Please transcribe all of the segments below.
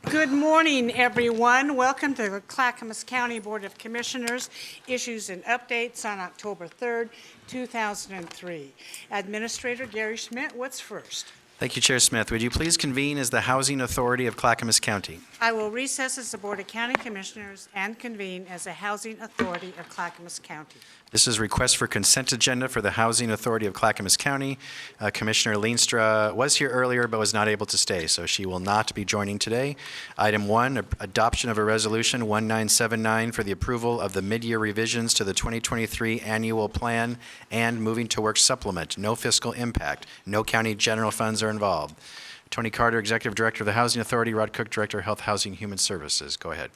Good morning, everyone. Welcome to the Clackamas County Board of Commissioners, issues and updates on October 3rd, 2003. Administrator Gary Schmidt, what's first? Thank you, Chair Smith. Would you please convene as the Housing Authority of Clackamas County? I will recess as the Board of County Commissioners and convene as the Housing Authority of Clackamas County. This is a request for consent agenda for the Housing Authority of Clackamas County. Commissioner Leenstra was here earlier but was not able to stay, so she will not be joining today. Item 1, adoption of a resolution 1979 for the approval of the mid-year revisions to the 2023 annual plan and moving to work supplement. No fiscal impact. No county general funds are involved. Tony Carter, Executive Director of the Housing Authority. Rod Cook, Director of Health, Housing, Human Services. Go ahead.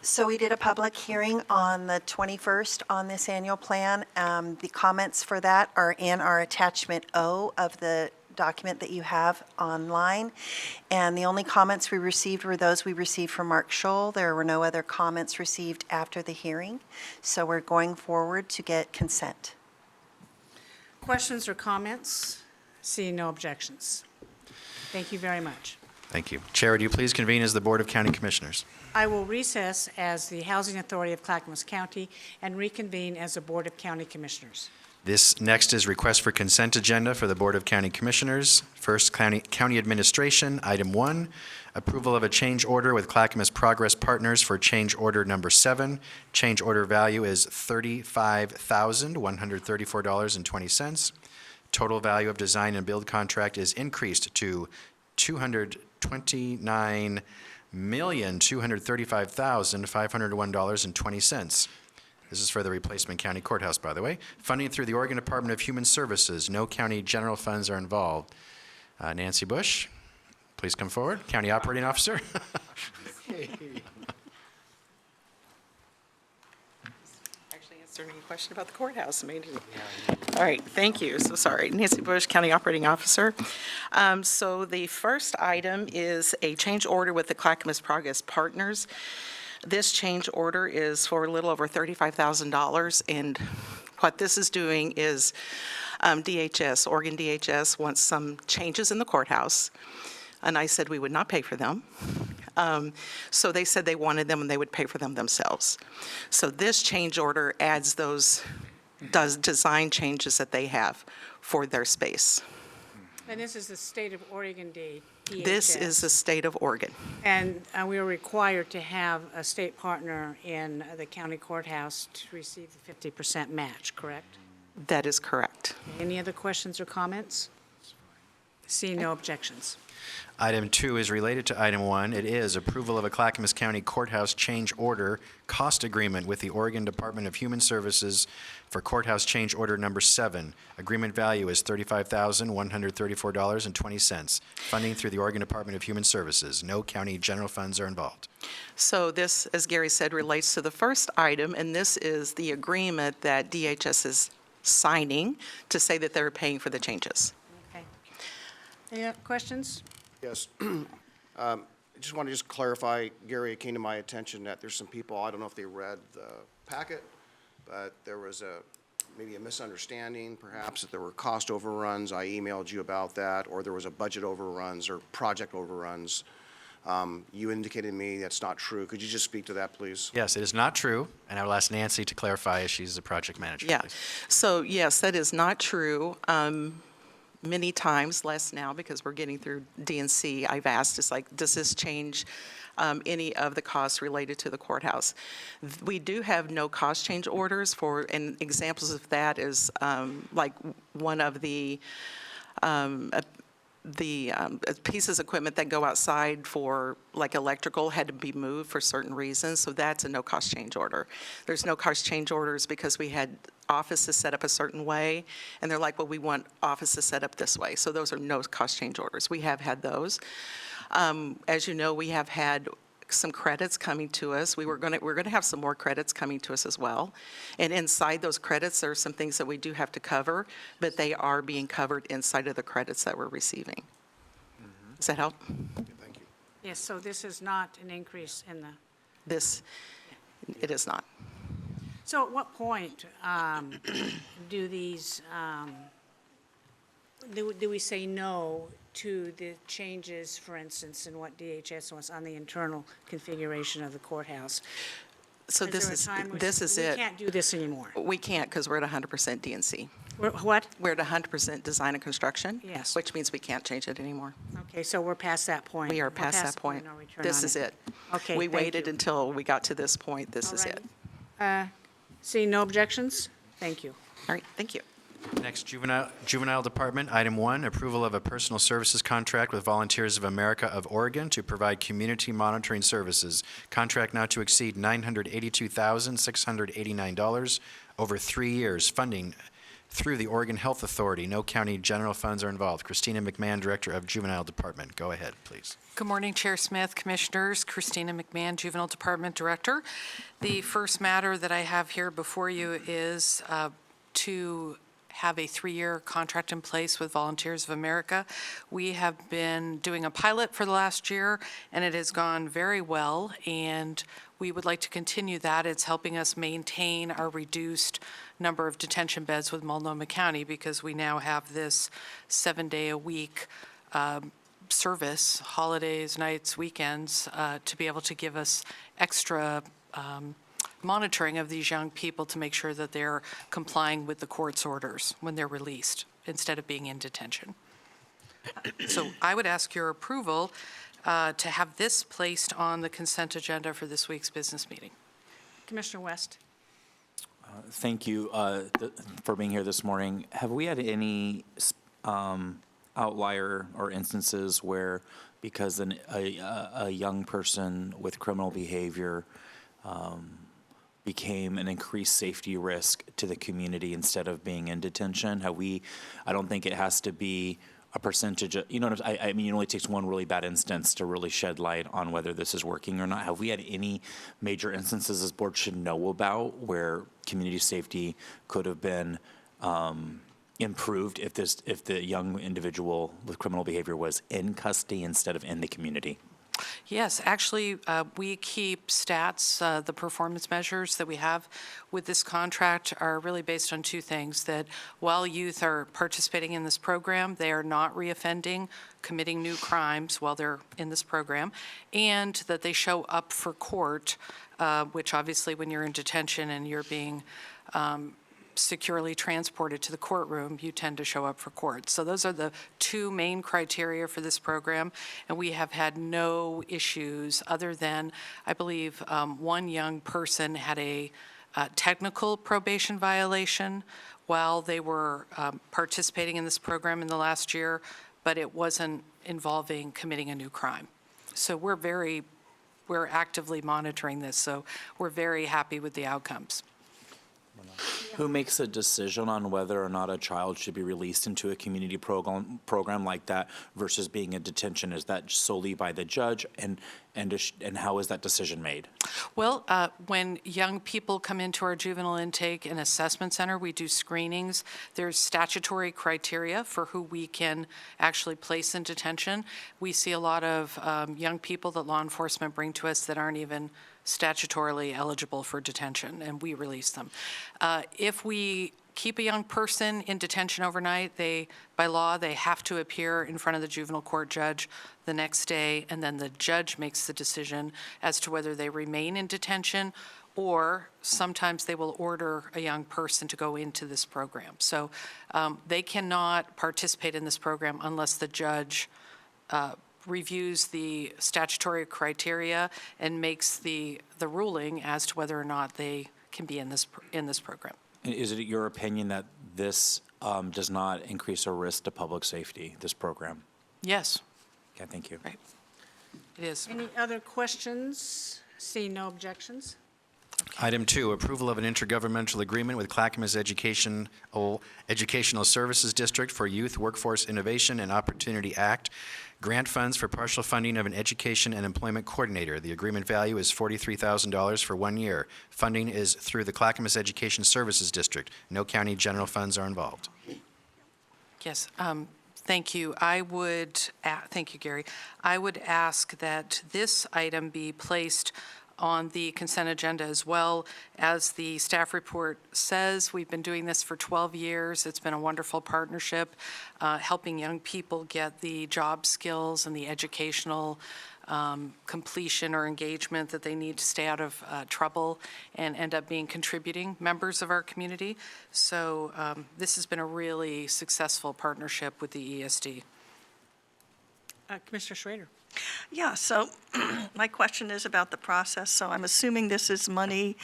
So we did a public hearing on the 21st on this annual plan. The comments for that are in our attachment O of the document that you have online. And the only comments we received were those we received from Mark Scholl. There were no other comments received after the hearing. So we're going forward to get consent. Questions or comments? Seeing no objections. Thank you very much. Thank you. Chair, would you please convene as the Board of County Commissioners? I will recess as the Housing Authority of Clackamas County and reconvene as the Board of County Commissioners. This next is request for consent agenda for the Board of County Commissioners. First, County Administration, Item 1, approval of a change order with Clackamas Progress Partners for change order number 7. Change order value is $35,134.20. Total value of design and build contract is increased to $229,235,501.20. This is for the replacement county courthouse, by the way. Funding through the Oregon Department of Human Services. No county general funds are involved. Nancy Bush, please come forward. County Operating Officer. Actually answering any question about the courthouse. All right, thank you. So sorry. Nancy Bush, County Operating Officer. So the first item is a change order with the Clackamas Progress Partners. This change order is for a little over $35,000, and what this is doing is DHS, Oregon DHS, wants some changes in the courthouse, and I said we would not pay for them. So they said they wanted them and they would pay for them themselves. So this change order adds those design changes that they have for their space. And this is the State of Oregon DHS. This is the state of Oregon. And we are required to have a state partner in the county courthouse to receive the 50% match, correct? That is correct. Any other questions or comments? Seeing no objections. Item 2 is related to Item 1. It is approval of a Clackamas County Courthouse change order cost agreement with the Oregon Department of Human Services for courthouse change order number 7. Agreement value is $35,134.20. Funding through the Oregon Department of Human Services. No county general funds are involved. So this, as Gary said, relates to the first item, and this is the agreement that DHS is signing to say that they're paying for the changes. Okay. Any other questions? Yes. I just want to clarify, Gary, it came to my attention that there's some people, I don't know if they read the packet, but there was maybe a misunderstanding, perhaps, that there were cost overruns. I emailed you about that, or there was a budget overruns or project overruns. You indicated to me that's not true. Could you just speak to that, please? Yes, it is not true, and I will ask Nancy to clarify as she's the project manager. Yeah. Please. So yes, that is not true. Many times, less now because we're getting through DNC, I've asked, it's like, does this change any of the costs related to the courthouse? We do have no cost change orders for, and examples of that is like one of the pieces of equipment that go outside for like electrical had to be moved for certain reasons, so that's a no cost change order. There's no cost change orders because we had offices set up a certain way, and they're like, well, we want offices set up this way. So those are no cost change orders. We have had those. As you know, we have had some credits coming to us. We're going to have some more credits coming to us as well. And inside those credits, there are some things that we do have to cover, but they are being covered inside of the credits that we're receiving. Does that help? Okay, thank you. Yes, so this is not an increase in the, It is not. so at what point do these, do we say no to the changes, for instance, in what DHS wants on the internal configuration of the courthouse? So this there a is, time we this say, is We it. can't do this anymore. We can't because we're at 100% DNC. What? We're at 100% design and construction. Yes. Which means we can't change it anymore. Okay, so we're past that point. We are We're past that the point. no return This on is it. Okay, We thank waited you. until we got to this point. This All is right. it. Seeing no objections? Thank you. All right, thank you. Next, Juvenile Department, item 1, approval of a personal services contract with Volunteers of America of Oregon to provide community monitoring services. Contract not to exceed $982,689 over 3 years. Funding through the Oregon Health Authority. No county general funds are involved. Christina McMahon, Director of Juvenile Department. Go ahead, please. Good morning, Chair Smith, Commissioners. Christina McMahon, Juvenile Department Director. The first matter that I have here before you is to have a 3-year contract in place with Volunteers of America. We have been doing a pilot for the last year, and it has gone very well, and we would like to continue that. It's helping us maintain our reduced number of detention beds with Multnomah County because we now have this 7-day-a-week service, holidays, nights, weekends, to be able to give us extra monitoring of these young people to make sure that they're complying with the court's orders when they're released instead of being in detention. So I would ask your approval to have this placed on the consent agenda for this week's business meeting. Commissioner West? Thank you for being here this morning. Have we had any outlier or instances where, because a young person with criminal behavior became an increased safety risk to the community instead of being in detention? I don't think it has to be a percentage of, I mean, it only takes one really bad instance to really shed light on whether this is working or not. Have we had any major instances this board should know about where community safety could have been improved if the young individual with criminal behavior was in custody instead of in the community? Yes, actually, we keep stats. The performance measures that we have with this contract are really based on two things: that while youth are participating in this program, they are not reoffending, committing new crimes while they're in this program, and that they show up for court, which obviously when you're in detention and you're being securely transported to the courtroom, you tend to show up for court. So those are the two main criteria for this program, and we have had no issues other than, I believe, one young person had a technical probation violation while they were participating in this program in the last year, but it wasn't involving committing a new crime. So we're actively monitoring this, so we're very happy with the outcomes. Who makes a decision on whether or not a child should be released into a community program like that versus being in detention? Is that solely by the judge, and how is that decision made? Well, when young people come into our juvenile intake and assessment center, we do screenings. There's statutory criteria for who we can actually place in detention. We see a lot of young people that law enforcement bring to us that aren't even statutorily eligible for detention, and we release them. If we keep a young person in detention overnight, by law, they have to appear in front of the juvenile court judge the next day, and then the judge makes the decision as to whether they remain in detention, or sometimes they will order a young person to go into this program. So they cannot participate in this program unless the judge reviews the statutory criteria and makes the ruling as to whether or not they can be in this program. Is it your opinion that this does not increase a risk to public safety, this program? Yes, Okay, thank you. right. It is. Any other questions? Seeing no objections? Item 2, approval of an intergovernmental agreement with Clackamas Educational Services District for Youth Workforce Innovation and Opportunity Act. Grant funds for partial funding of an education and employment coordinator. The agreement value is $43,000 for 1 year. Funding is through the Clackamas Education Services District. No county general funds are involved. Yes, thank you. Thank you, Gary. I would ask that this item be placed on the consent agenda as well. As the staff report says, we've been doing this for 12 years. It's been a wonderful partnership, helping young people get the job skills and the educational completion or engagement that they need to stay out of trouble and end up being contributing members of our community. So this has been a really successful partnership with the ESD. Commissioner Schrader. Yeah, so my question is about the process. So I'm assuming this is money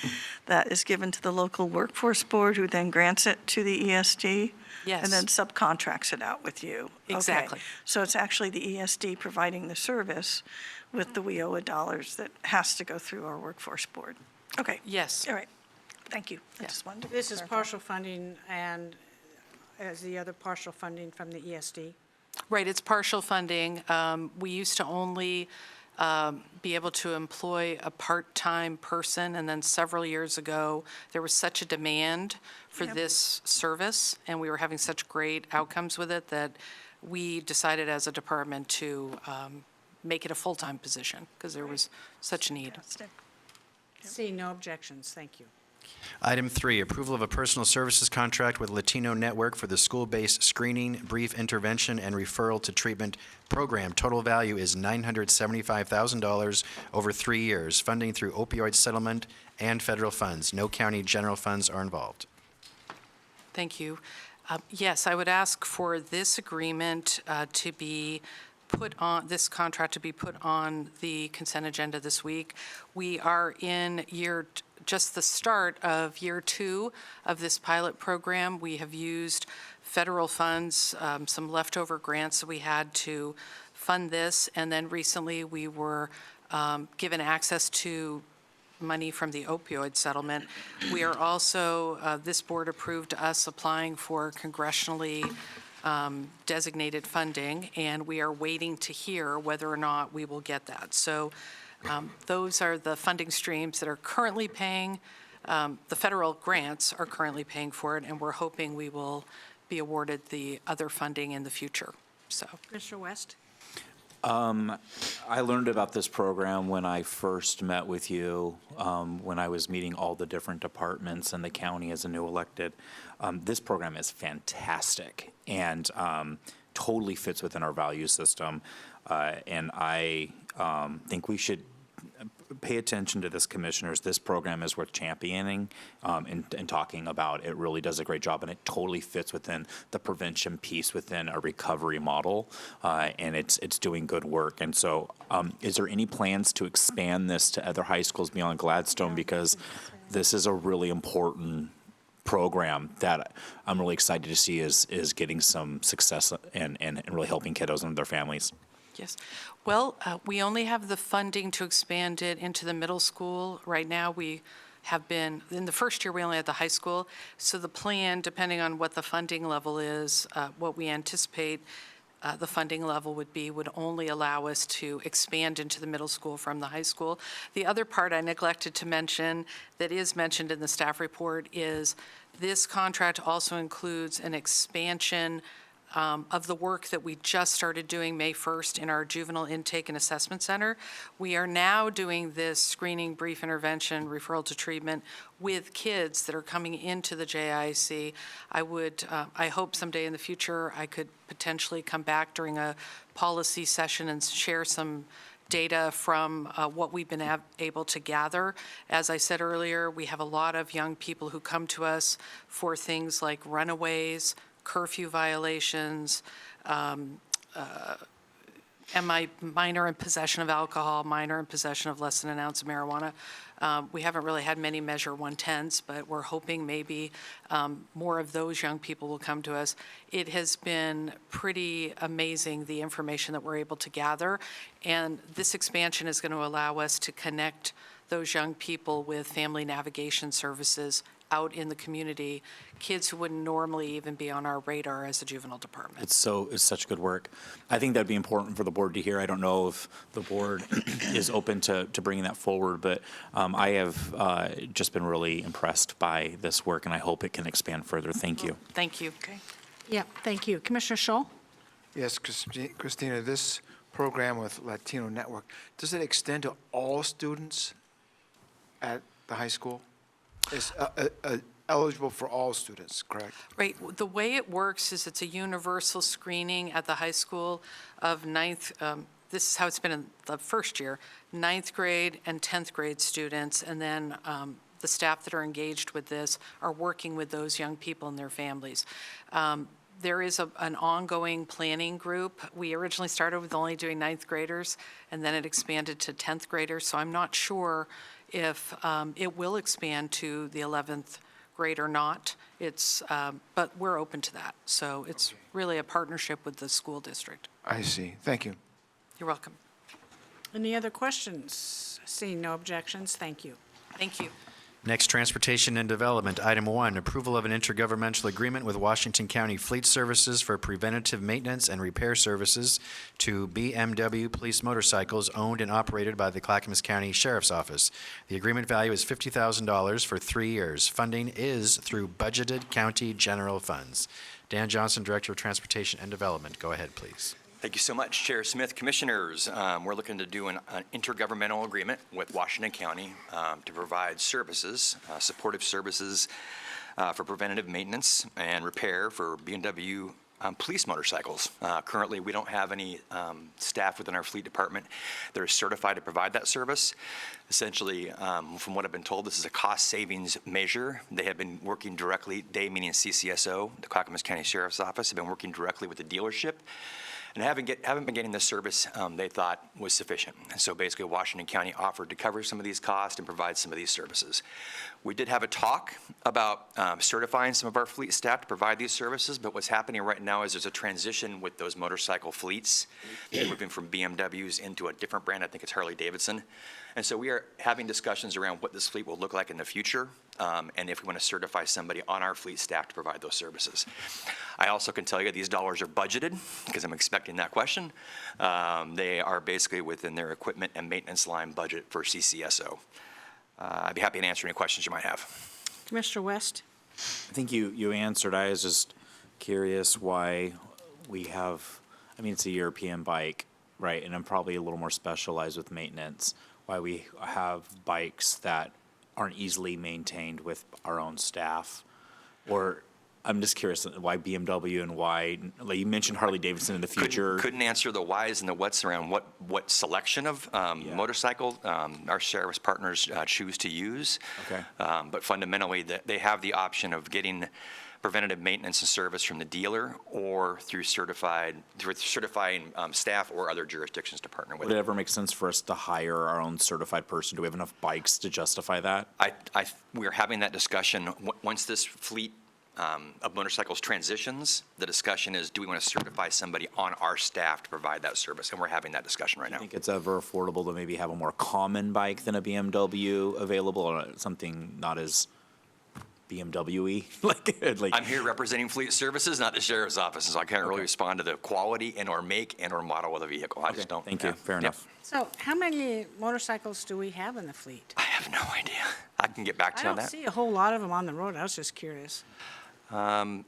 that is given to the local workforce board, who then grants it to the ESD? Yes. And then subcontracts it out with you? Okay. Exactly. So it's actually the ESD providing the service with the WIOA dollars that has to go through our workforce board? Okay. Yes. All right. Thank you. I Yeah. just wanted to This is clarify. partial funding and as the other partial funding from the ESD. Right, it's partial funding. We used to only be able to employ a part-time person, and then several years ago, there was such a demand for Yep. this service, and we were having such great outcomes with it that we decided as a department to make it a full-time position, because there was such a need. Fantastic. Seeing no objections, thank you. Item 3, approval of a personal services contract with Latino Network for the school-based screening, brief intervention, and referral to treatment program. Total value is $975,000 over 3 years, funding through opioid settlement and federal funds. No county general funds are involved. Thank you. Yes, I would ask for this agreement to be put on, this contract to be put on the consent agenda this week. We are in just the start of year 2 of this pilot program. We have used federal funds, some leftover grants that we had to fund this, and then recently we were given access to money from the opioid settlement. We are also, this board approved us applying for congressionally designated funding, and we are waiting to hear whether or not we will get that. So those are the funding streams that are currently paying, the federal grants are currently paying for it, and we're hoping we will be awarded the other funding in the future, so. Commissioner West? I learned about this program when I first met with you, when I was meeting all the different departments in the county as a new elected. This program is fantastic and totally fits within our value system. And I think we should pay attention to this, commissioners. This program is worth championing and talking about. It really does a great job, and it totally fits within the prevention piece within a recovery model, and it's doing good work. And so is there any plans to expand this to other high schools beyond Gladstone? Because this is a really important program that I'm really excited to see is getting some success and really helping kiddos and their families. Yes. Well, we only have the funding to expand it into the middle school. Right now, we have been, in the first year, we only had the high school. So the plan, depending on what the funding level is, what we anticipate the funding level would be, would only allow us to expand into the middle school from the high school. The other part I neglected to mention that is mentioned in the staff report is this contract also includes an expansion of the work that we just started doing May 1st in our Juvenile Intake and Assessment Center. We are now doing this screening, brief intervention, referral to treatment with kids that are coming into the JIC. I hope someday in the future I could potentially come back during a policy session and share some data from what we've been able to gather. As I said earlier, we have a lot of young people who come to us for things like runaways, curfew violations, minor in possession of alcohol, minor in possession of less than an ounce of marijuana. We haven't really had many Measure 110s, but we're hoping maybe more of those young people will come to us. It has been pretty amazing, the information that we're able to gather, and this expansion is going to allow us to connect those young people with family navigation services out in the community, kids who wouldn't normally even be on our radar as a juvenile department. It's such good work. I think that'd be important for the board to hear. I don't know if the board is open to bringing that forward, but I have just been really impressed by this work, and I hope it can expand further. Thank you. Thank you. Okay. Yeah, thank you. Commissioner Scholl? Yes, Christina, this program with Latino Network, does it extend to all students at the high school? It's eligible for all students, correct? Right, the way it works is it's a universal screening at the high school of this is how it's been in the first year, 9th grade and 10th grade students, and then the staff that are engaged with this are working with those young people and their families. There is an ongoing planning group. We originally started with only doing 9th graders, and then it expanded to 10th graders, so I'm not sure if it will expand to the 11th grade or not. But we're open to that. So it's really a partnership with the school district. I see. Thank you. You're welcome. Any other questions? Seeing no objections, thank you. Thank you. Next, Transportation and Development. Item 1, approval of an intergovernmental agreement with Washington County Fleet Services for preventative maintenance and repair services to BMW police motorcycles owned and operated by the Clackamas County Sheriff's Office. The agreement value is $50,000 for 3 years. Funding is through budgeted county general funds. Dan Johnson, Director of Transportation and Development. Go ahead, please. Thank you so much, Chair Smith. Commissioners, we're looking to do an intergovernmental agreement with Washington County to provide services, supportive services for preventative maintenance and repair for BMW police motorcycles. Currently, we don't have any staff within our fleet department that are certified to provide that service. Essentially, from what I've been told, this is a cost savings measure. They have been working directly, they meaning CCSO, the Clackamas County Sheriff's Office, have been working directly with the dealership. And haven't been getting the service they thought was sufficient. And so basically Washington County offered to cover some of these costs and provide some of these services. We did have a talk about certifying some of our fleet staff to provide these services, but what's happening right now is there's a transition with those motorcycle fleets. They're moving from BMWs into a different brand, I think it's Harley Davidson. And so we are having discussions around what this fleet will look like in the future, and if we want to certify somebody on our fleet staff to provide those services. I also can tell you these dollars are budgeted, because I'm expecting that question. They are basically within their equipment and maintenance line budget for CCSO. I'd be happy to answer any questions you might have. Commissioner West? I think you answered. I was just curious why we have, I mean, it's a European bike, right? And I'm probably a little more specialized with maintenance. Why we have bikes that aren't easily maintained with our own staff. Or I'm just curious why BMW and why, like you mentioned Harley Davidson in the future. Couldn't answer the whys and the whats around what selection of motorcycle our service partners choose to use. Okay. But fundamentally, they have the option of getting preventative maintenance and service from the dealer or through certifying staff or other jurisdictions to partner with. Would it ever make sense for us to hire our own certified person? Do we have enough bikes to justify that? We're having that discussion. Once this fleet of motorcycles transitions, the discussion is, do we want to certify somebody on our staff to provide that service? And we're having that discussion right now. I think it's ever affordable to maybe have a more common bike than a BMW available, or something not as BMW-y. like I'm here representing Fleet Services, not the Sheriff's Office, so I can't really respond to the quality and or make and or model of the vehicle. I just don't. Thank you. Fair enough. So how many motorcycles do we have in the fleet? I have no idea. I can get back to I you on don't that. see a whole lot of them on the road. I was just curious. I'd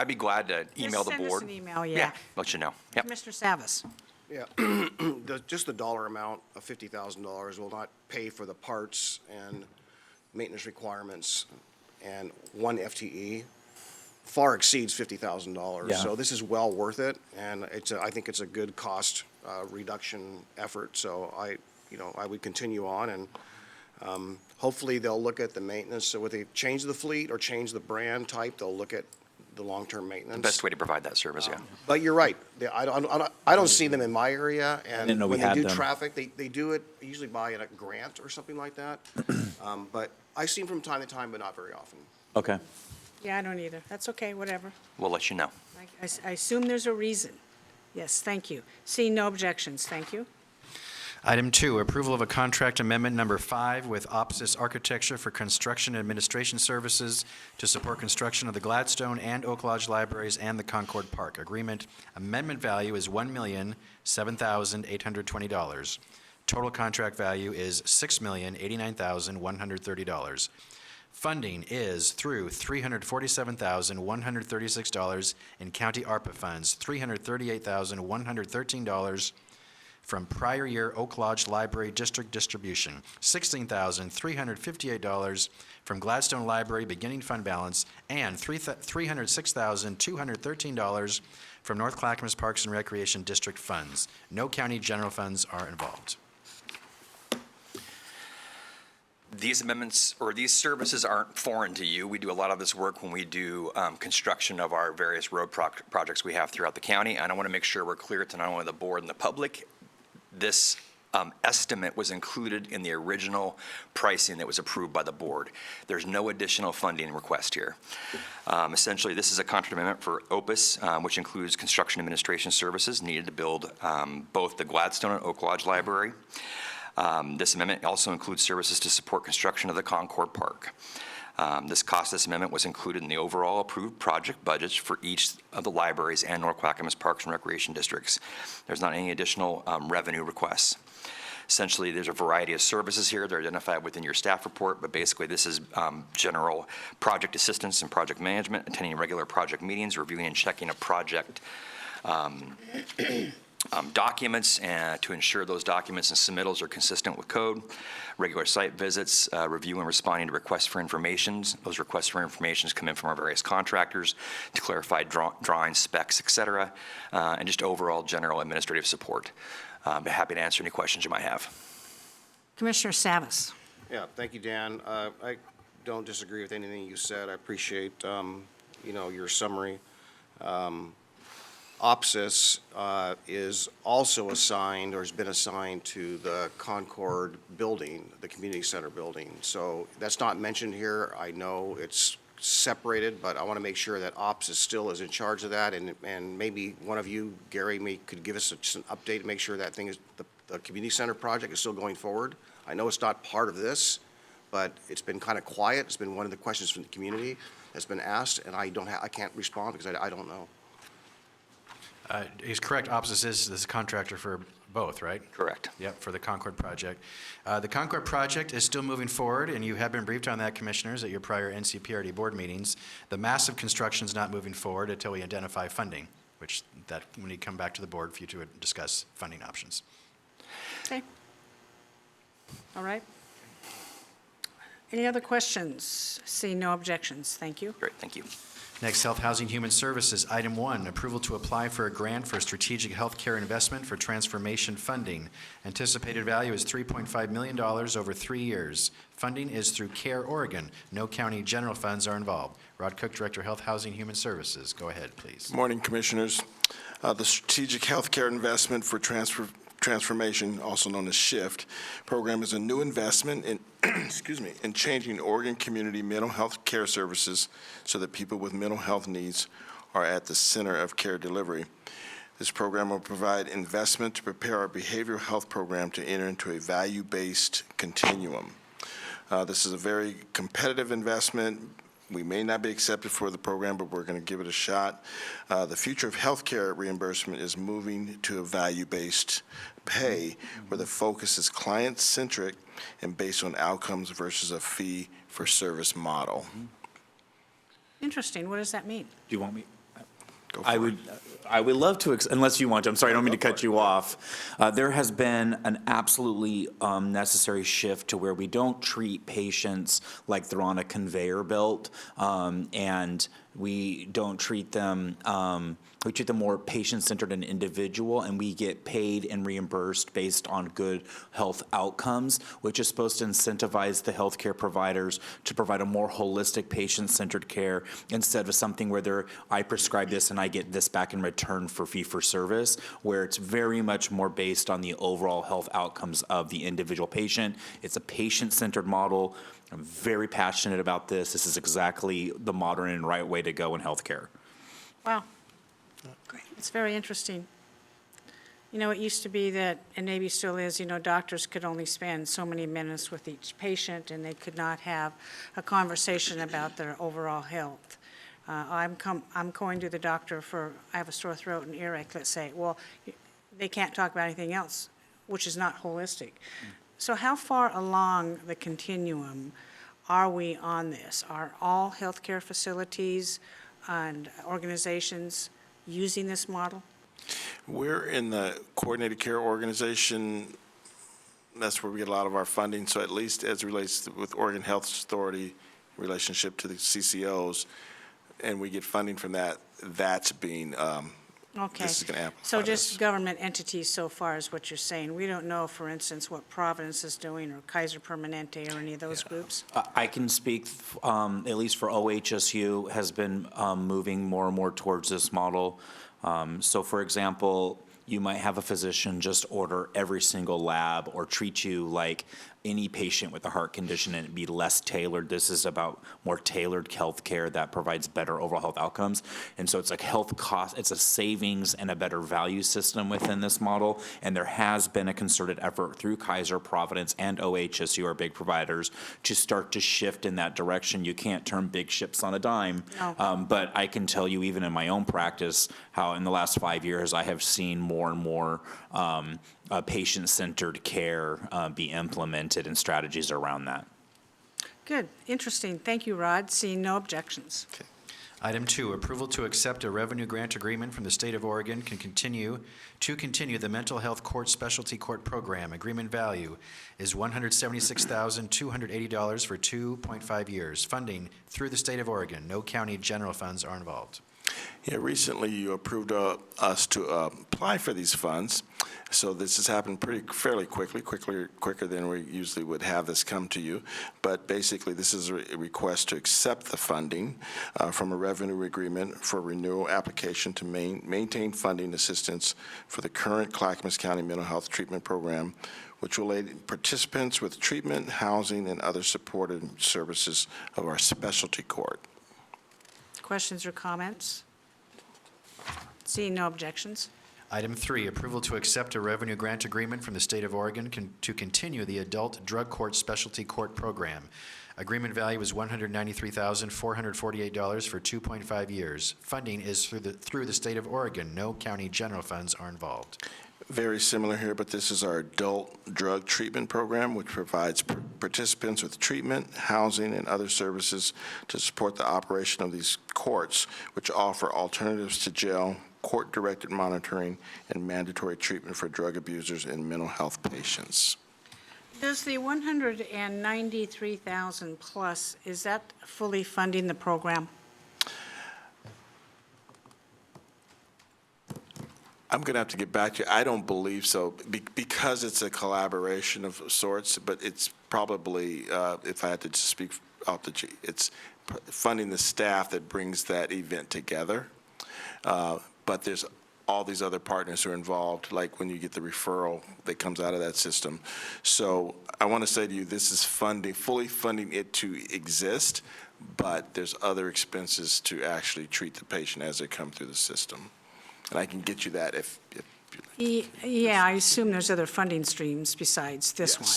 be glad to email the Send us board. an email, yeah. Let you know. Yep. Commissioner Savas? Yeah, just the dollar amount of $50,000 will not pay for the parts and maintenance requirements, and one FTE far exceeds $50,000. Yeah. So this is well worth it, and I think it's a good cost reduction effort. So I would continue on, and hopefully they'll look at the maintenance. So whether they change the fleet or change the brand type, they'll look at the long-term maintenance. Best way to provide that service, yeah. But you're right. I don't see them in my area, and didn't know we when they had do them. traffic, they do it usually by a grant or something like that. But I see them from time to time, but not very often. Okay. Yeah, I don't either. That's okay, whatever. We'll let you know. I assume there's a reason. Yes, thank you. Seeing no objections, thank you. Item 2, approval of a contract amendment number 5 with Opsis Architecture for construction administration services to support construction of the Gladstone and Oak Lodge Libraries and the Concord Park. Agreement amendment value is $1,007,820. Total contract value is $6,089,130. Funding is through $347,136 in county ARPA funds, $338,113 from prior year Oak Lodge Library District distribution, $16,358 from Gladstone Library beginning fund balance, and $306,213 from North Clackamas Parks and Recreation District funds. No county general funds are involved. These amendments, or these services aren't foreign to you. We do a lot of this work when we do construction of our various road projects we have throughout the county, and I want to make sure we're clear to not only the board and the public. This estimate was included in the original pricing that was approved by the board. There's no additional funding request here. Essentially, this is a contract amendment for Opus, which includes construction administration services needed to build both the Gladstone and Oak Lodge Library. This amendment also includes services to support construction of the Concord Park. This amendment was included in the overall approved project budgets for each of the libraries and North Clackamas Parks and Recreation Districts. There's not any additional revenue requests. Essentially, there's a variety of services here. They're identified within your staff report, but basically this is general project assistance and project management, attending regular project meetings, reviewing and checking a project documents and to ensure those documents and submittals are consistent with code, regular site visits, review and responding to requests for information. Those requests for information come in from our various contractors to clarify drawings, specs, et cetera, and just overall general administrative support. I'd be happy to answer any questions you might have. Commissioner Savas. Yeah, thank you, Dan. I don't disagree with anything you said. I appreciate, your summary. OPSIS is also assigned, or has been assigned to the Concord building, the community center building. So that's not mentioned here. I know it's separated, but I want to make sure that OPSIS still is in charge of that, and maybe one of you, Gary, could give us just an update to make sure that thing is, the community center project is still going forward. I know it's not part of this, but it's been kind of quiet. It's been one of the questions from the community that's been asked, and I can't respond because I don't know. He's correct. OPSIS is the contractor for both, right? Correct. Yep, for the Concord project. The Concord project is still moving forward, and you have been briefed on that, commissioners, at your prior NCPRD board meetings. The massive construction is not moving forward until we identify funding, which that we need to come back to the board for you to discuss funding options. Okay. All right. Any other questions? Seeing no objections. Thank you. Great, thank you. Next, Health, Housing, Human Services. Item 1, approval to apply for a grant for strategic healthcare investment for transformation funding. Anticipated value is $3.5 million over 3 years. Funding is through CARE Oregon. No county general funds are involved. Rod Cook, Director of Health, Housing, Human Services. Go ahead, please. Morning, Commissioners. The Strategic Healthcare Investment for Transformation, also known as SHIFT, program is a new investment in, in changing Oregon community mental health care services so that people with mental health needs are at the center of care delivery. This program will provide investment to prepare our behavioral health program to enter into a value-based continuum. This is a very competitive investment. We may not be accepted for the program, but we're going to give it a shot. The future of healthcare reimbursement is moving to a value-based pay, where the focus is client-centric and based on outcomes versus a fee-for-service model. Interesting. What does that mean? Do you want me? Go for I it. would love to, unless you want to. I'm sorry, I don't mean to cut you off. There has been an absolutely necessary shift to where we don't treat patients like they're on a conveyor belt, and we don't treat them. We treat them more patient-centered and individual, and we get paid and reimbursed based on good health outcomes, which is supposed to incentivize the healthcare providers to provide a more holistic, patient-centered care instead of something where I prescribe this and I get this back in return for fee-for-service, where it's very much more based on the overall health outcomes of the individual patient. It's a patient-centered model. I'm very passionate about this. This is exactly the modern and right way to go in healthcare. Wow. Great. It's very interesting. It used to be that, and maybe still is, doctors could only spend so many minutes with each patient, and they could not have a conversation about their overall health. I'm going to the doctor I have a sore throat and earache, let's say. Well, they can't talk about anything else, which is not holistic. So how far along the continuum are we on this? Are all healthcare facilities and organizations using this model? We're in the coordinated care organization. That's where we get a lot of our funding. So at least as it relates with Oregon Health Authority relationship to the CCOs, and we get funding from that, that's being, Okay. this is going to amplify So just this. government entities so far is what you're saying. We don't know, for instance, what Providence is doing, or Kaiser Permanente, or any of those groups? I can speak, at least for OHSU, has been moving more and more towards this model. So for example, you might have a physician just order every single lab or treat you like any patient with a heart condition and it be less tailored. This is about more tailored health care that provides better overall health outcomes. And so it's like health cost, it's a savings and a better value system within this model. And there has been a concerted effort through Kaiser, Providence, and OHSU, our big providers, to start to shift in that direction. You can't turn big ships on a dime. No. But I can tell you, even in my own practice, how in the last 5 years, I have seen more and more patient-centered care be implemented and strategies around that. Good, interesting. Thank you, Rod. Seeing no objections. Item 2, approval to accept a revenue grant agreement from the state of Oregon to continue the mental health court specialty court program. Agreement value is $176,280 for 2.5 years. Funding through the state of Oregon. No county general funds are involved. Yeah, recently you approved us to apply for these funds. So this has happened fairly quickly, quicker than we usually would have this come to you. But basically, this is a request to accept the funding from a revenue agreement for renewal application to maintain funding assistance for the current Clackamas County Mental Health Treatment Program, which will aid participants with treatment, housing, and other supportive services of our specialty court. Questions or comments? Seeing no objections. Item 3, approval to accept a revenue grant agreement from the state of Oregon to continue the adult drug court specialty court program. Agreement value is $193,448 for 2.5 years. Funding is through the state of Oregon. No county general funds are involved. Very similar here, but this is our adult drug treatment program, which provides participants with treatment, housing, and other services to support the operation of these courts, which offer alternatives to jail, court-directed monitoring, and mandatory treatment for drug abusers and mental health patients. Does the 193,000 plus, is that fully funding the program? I'm going to have to get back to you. I don't believe so, because it's a collaboration of sorts, but it's probably, if I had to speak out the G, it's funding the staff that brings that event together. But there's all these other partners who are involved, like when you get the referral that comes out of that system. So I want to say to you, this is fully funding it to exist, but there's other expenses to actually treat the patient as they come through the system. And I can get you that if Yeah, I assume there's other funding streams besides this one.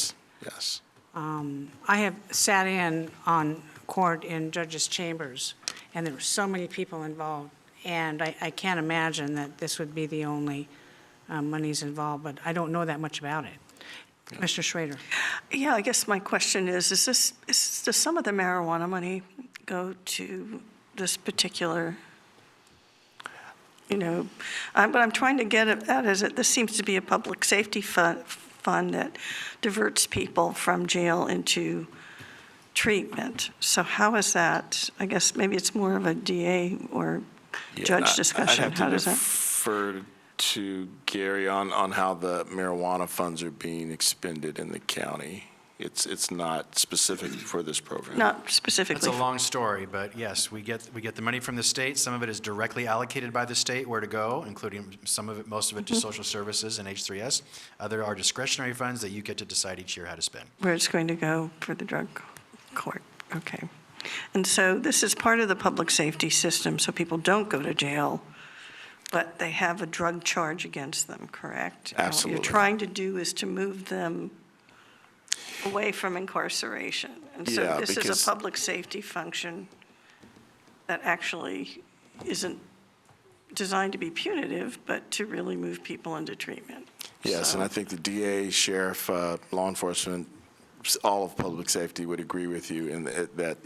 Yes. I have sat in on court in judges' chambers, and there were so many people involved, and I can't imagine that this would be the only monies involved, but I don't know that much about it. Commissioner Schrader. Yeah, I guess my question is does some of the marijuana money go to this particular, what I'm trying to get at is that this seems to be a public safety fund that diverts people from jail into treatment. So how is that? I guess maybe it's more of a DA or judge discussion. I'd have to defer to Gary on how the marijuana funds are being expended in the county. It's not specific for this program. Not specifically. It's a long story, but yes, we get the money from the state. Some of it is directly allocated by the state where to go, including most of it to social services and H3S. Other are discretionary funds that you get to decide each year how to spend. Where it's going to go for the drug court. Okay. And so this is part of the public safety system, so people don't go to jail, but they have a drug charge against them, correct? Absolutely. And what you're trying to do is to move them away from incarceration. And so Yeah, this is because- a public safety function that actually isn't designed to be punitive, but to really move people into treatment. Yes, So- and I think the DA, sheriff, law enforcement, all of public safety would agree with you in that,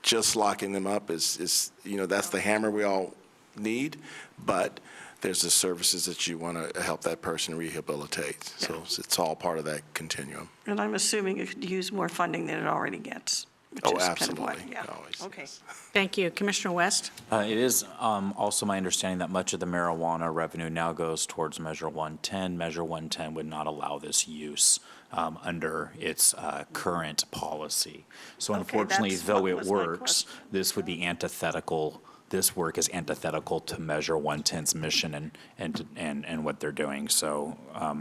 just locking them up is that's the hammer we all need, but there's the services that you want to help that person rehabilitate. So it's all part of that continuum. And I'm assuming it could use more funding than it already gets, which Oh, is kind of why, absolutely. yeah. Always, Okay. yes. Thank you. Commissioner West? It is also my understanding that much of the marijuana revenue now goes towards Measure 110. Measure 110 would not allow this use under its current policy. So Okay, unfortunately, that's though what it was my works, question. this would be antithetical. This work is antithetical to Measure 110's mission and what they're doing. So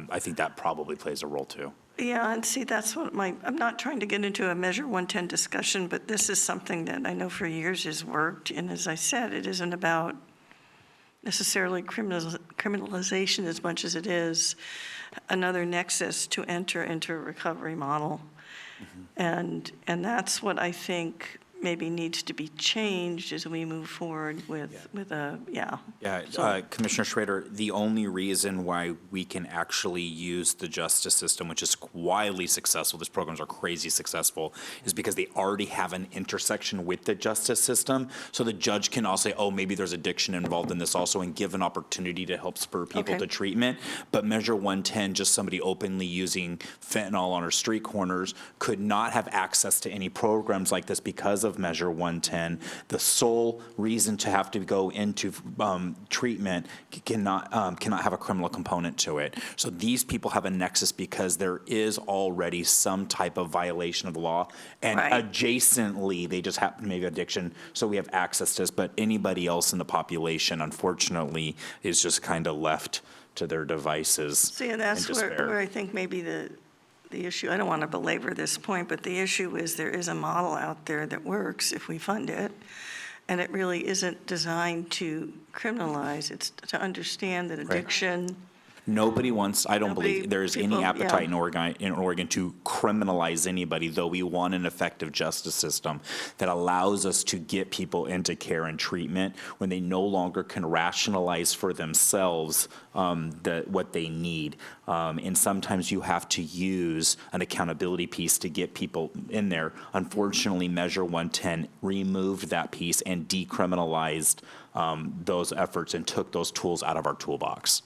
I think that probably plays a role too. Yeah, and see, that's what I'm not trying to get into a Measure 110 discussion, but this is something that I know for years has worked. And as I said, it isn't about necessarily criminalization as much as it is another nexus to enter into a recovery model. And that's what I think maybe needs to be changed as we move forward with a, yeah. Yeah, Commissioner Schrader, the only reason why we can actually use the justice system, which is wildly successful, these programs are crazy successful, is because they already have an intersection with the justice system. So the judge can also say, oh, maybe there's addiction involved in this also, and give an opportunity to help spur people Okay. to treatment. But Measure 110, just somebody openly using fentanyl on our street corners, could not have access to any programs like this because of Measure 110. The sole reason to have to go into treatment cannot have a criminal component to it. So these people have a nexus because there is already some type of violation of the law, and Right. adjacently they just happen to maybe addiction. So we have access to this, but anybody else in the population, unfortunately, is just kind of left to their devices. See, and that's in where despair. I think maybe the issue, I don't want to belabor this point, but the issue is there is a model out there that works if we fund it, and it really isn't designed to criminalize, it's to understand that addiction, Nobody wants, I don't Nobody- believe there's any people- yeah. appetite in Oregon to criminalize anybody, though we want an effective justice system that allows us to get people into care and treatment when they no longer can rationalize for themselves what they need. And sometimes you have to use an accountability piece to get people in there. Unfortunately, Measure 110 removed that piece and decriminalized those efforts and took those tools out of our toolbox.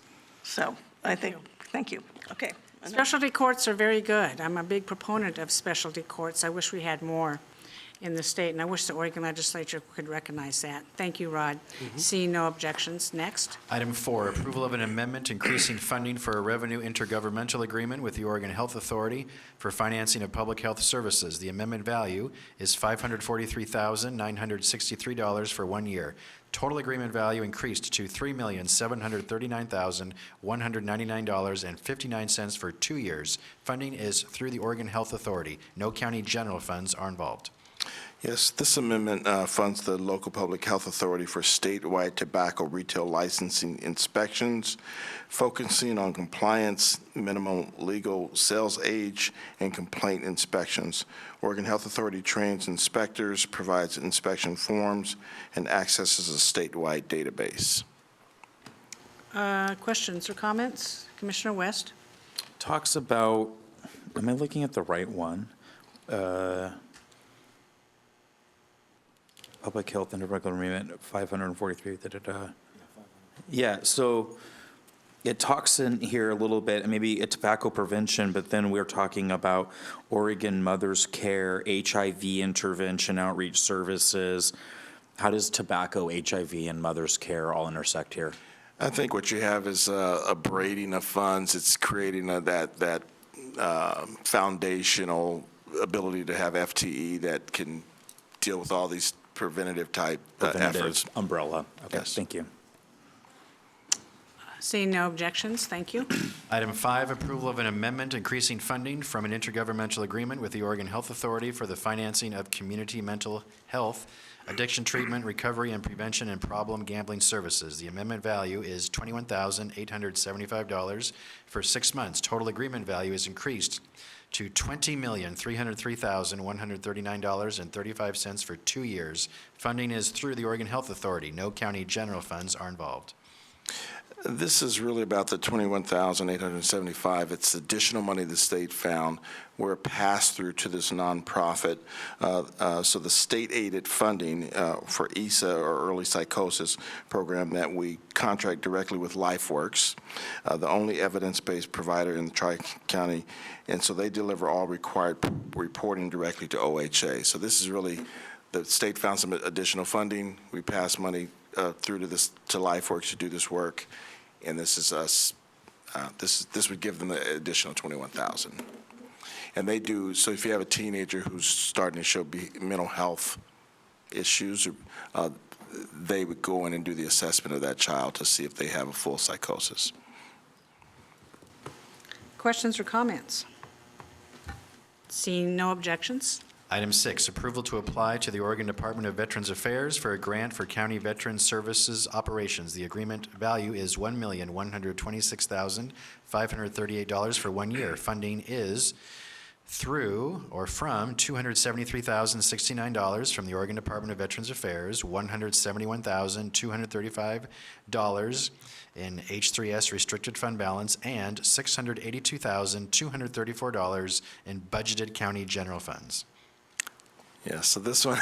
so I think, thank you, okay. Specialty courts are very good. I'm a big proponent of specialty courts. I wish we had more in the state, and I wish the Oregon legislature could recognize that. Thank you, Rod. Seeing no objections. Next. Item 4, approval of an amendment increasing funding for a revenue intergovernmental agreement with the Oregon Health Authority for financing of public health services. The amendment value is $543,963 for 1 year. Total agreement value increased to $3,739,199.59 for 2 years. Funding is through the Oregon Health Authority. No county general funds are involved. Yes, this amendment funds the local public health authority for statewide tobacco retail licensing inspections, focusing on compliance, minimum legal sales age, and complaint inspections. Oregon Health Authority trains inspectors, provides inspection forms, and accesses a statewide database. Questions or comments? Commissioner West? Talks about, am I looking at the right one? Public health intergovernmental agreement, 543, da-da-da. Yeah, so it talks in here a little bit, maybe a tobacco prevention, but then we're talking about Oregon Mother's Care, HIV intervention outreach services. How does tobacco, HIV, and mother's care all intersect here? I think what you have is a braiding of funds. It's creating that foundational ability to have FTE that can deal with all these preventative type Preventative efforts. umbrella. Okay, Yes. thank you. Seeing no objections, thank you. Item 5, approval of an amendment increasing funding from an intergovernmental agreement with the Oregon Health Authority for the financing of community mental health, addiction treatment, recovery, and prevention and problem gambling services. The amendment value is $21,875 for 6 months. Total agreement value is increased to $20,303,139.35 for 2 years. Funding is through the Oregon Health Authority. No county general funds are involved. This is really about the $21,875. It's additional money the state found where it passed through to this nonprofit. So the state-aided funding for ESA, or early psychosis program, that we contract directly with LifeWorks, the only evidence-based provider in the Tri-County, and so they deliver all required reporting directly to OHA. So this is really, the state found some additional funding. We passed money through to LifeWorks to do this work, and this is us. This would give them the additional $21,000. And they do. So if you have a teenager who's starting to show mental health issues, they would go in and do the assessment of that child to see if they have a full psychosis. Questions or comments? Seeing no objections? Item 6, approval to apply to the Oregon Department of Veterans Affairs for a grant for county veteran services operations. The agreement value is $1,126,538 for 1 year. Funding is through or from $273,069 from the Oregon Department of Veterans Affairs, $171,235 in H3S restricted fund balance, and $682,234 in budgeted county general funds. Yeah, so this one,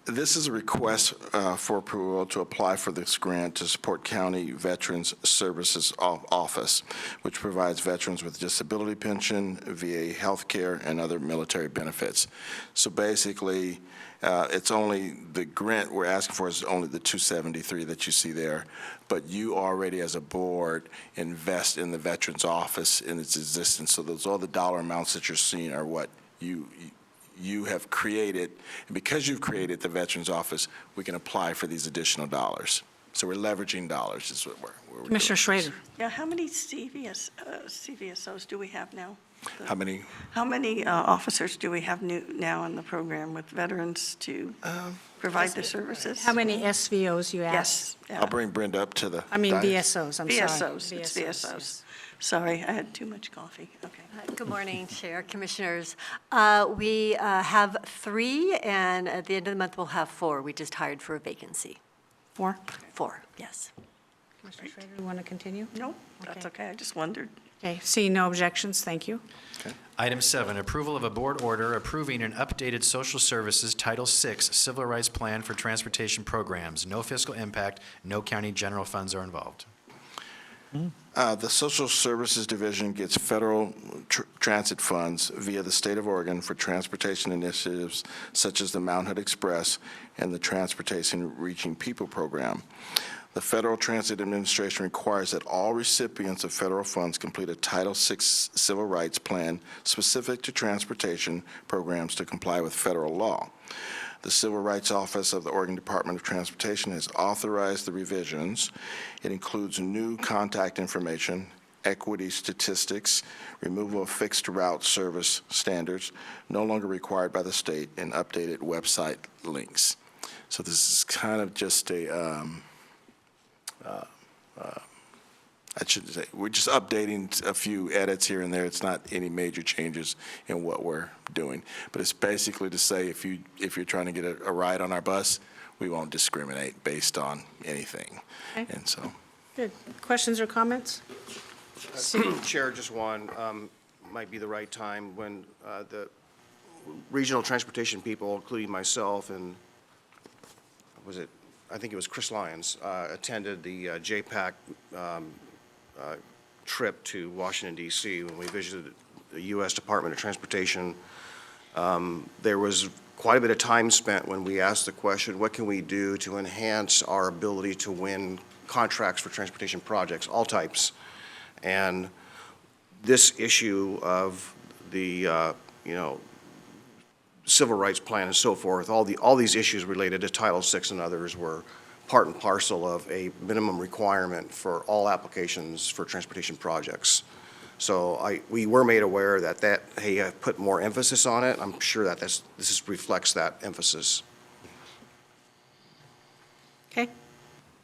this is a request for approval to apply for this grant to support County Veterans Services Office, which provides veterans with disability pension, VA health care, and other military benefits. So basically, it's only, the grant we're asking for is only the $273 that you see there, but you already, as a board, invest in the Veterans Office in its existence. So those, all the dollar amounts that you're seeing are what you have created, and because you've created the Veterans Office, we can apply for these additional dollars. So we're leveraging dollars is what we're doing. Commissioner Schrader. Yeah, how many CVSOs do we have now? How many? How many officers do we have now in the program with veterans to provide the services? How many SVOs you asked? Yes. I'll bring Brenda up to the. I mean dais. VSOs, I'm sorry. VSOs, it's VSOs. Sorry, I had too much coffee. Okay. Good morning, Chair, Commissioners. We have 3, and at the end of the month, we'll have 4. We just hired for a vacancy. 4? 4, yes. Commissioner Schrader, you want to continue? No, that's okay, I just wondered. Okay, seeing no objections, thank you. Item 7, approval of a board order approving an updated Social Services Title VI Civil Rights Plan for Transportation Programs. No fiscal impact, no county general funds are involved. The Social Services Division gets federal transit funds via the state of Oregon for transportation initiatives such as the Mount Hood Express and the Transportation Reaching People program. The Federal Transit Administration requires that all recipients of federal funds complete a Title VI civil rights plan specific to transportation programs to comply with federal law. The Civil Rights Office of the Oregon Department of Transportation has authorized the revisions. It includes new contact information, equity statistics, removal of fixed route service standards, no longer required by the state, and updated website links. So this is kind of just a, I should say, we're just updating a few edits here and there. It's not any major changes in what we're doing. But it's basically to say if you're trying to get a ride on our bus, we won't discriminate based on anything. Okay. And so. Good. Questions or comments? Chair, just one, might be the right time when the regional transportation people, including myself and, I think it was Chris Lyons, attended the JPAC trip to Washington, D.C. when we visited the U.S. Department of Transportation. There was quite a bit of time spent when we asked the question, what can we do to enhance our ability to win contracts for transportation projects, all types? And this issue of the, civil rights plan and so forth, all these issues related to Title VI and others were part and parcel of a minimum requirement for all applications for transportation projects. So we were made aware that hey, put more emphasis on it. I'm sure that this reflects that emphasis. Okay.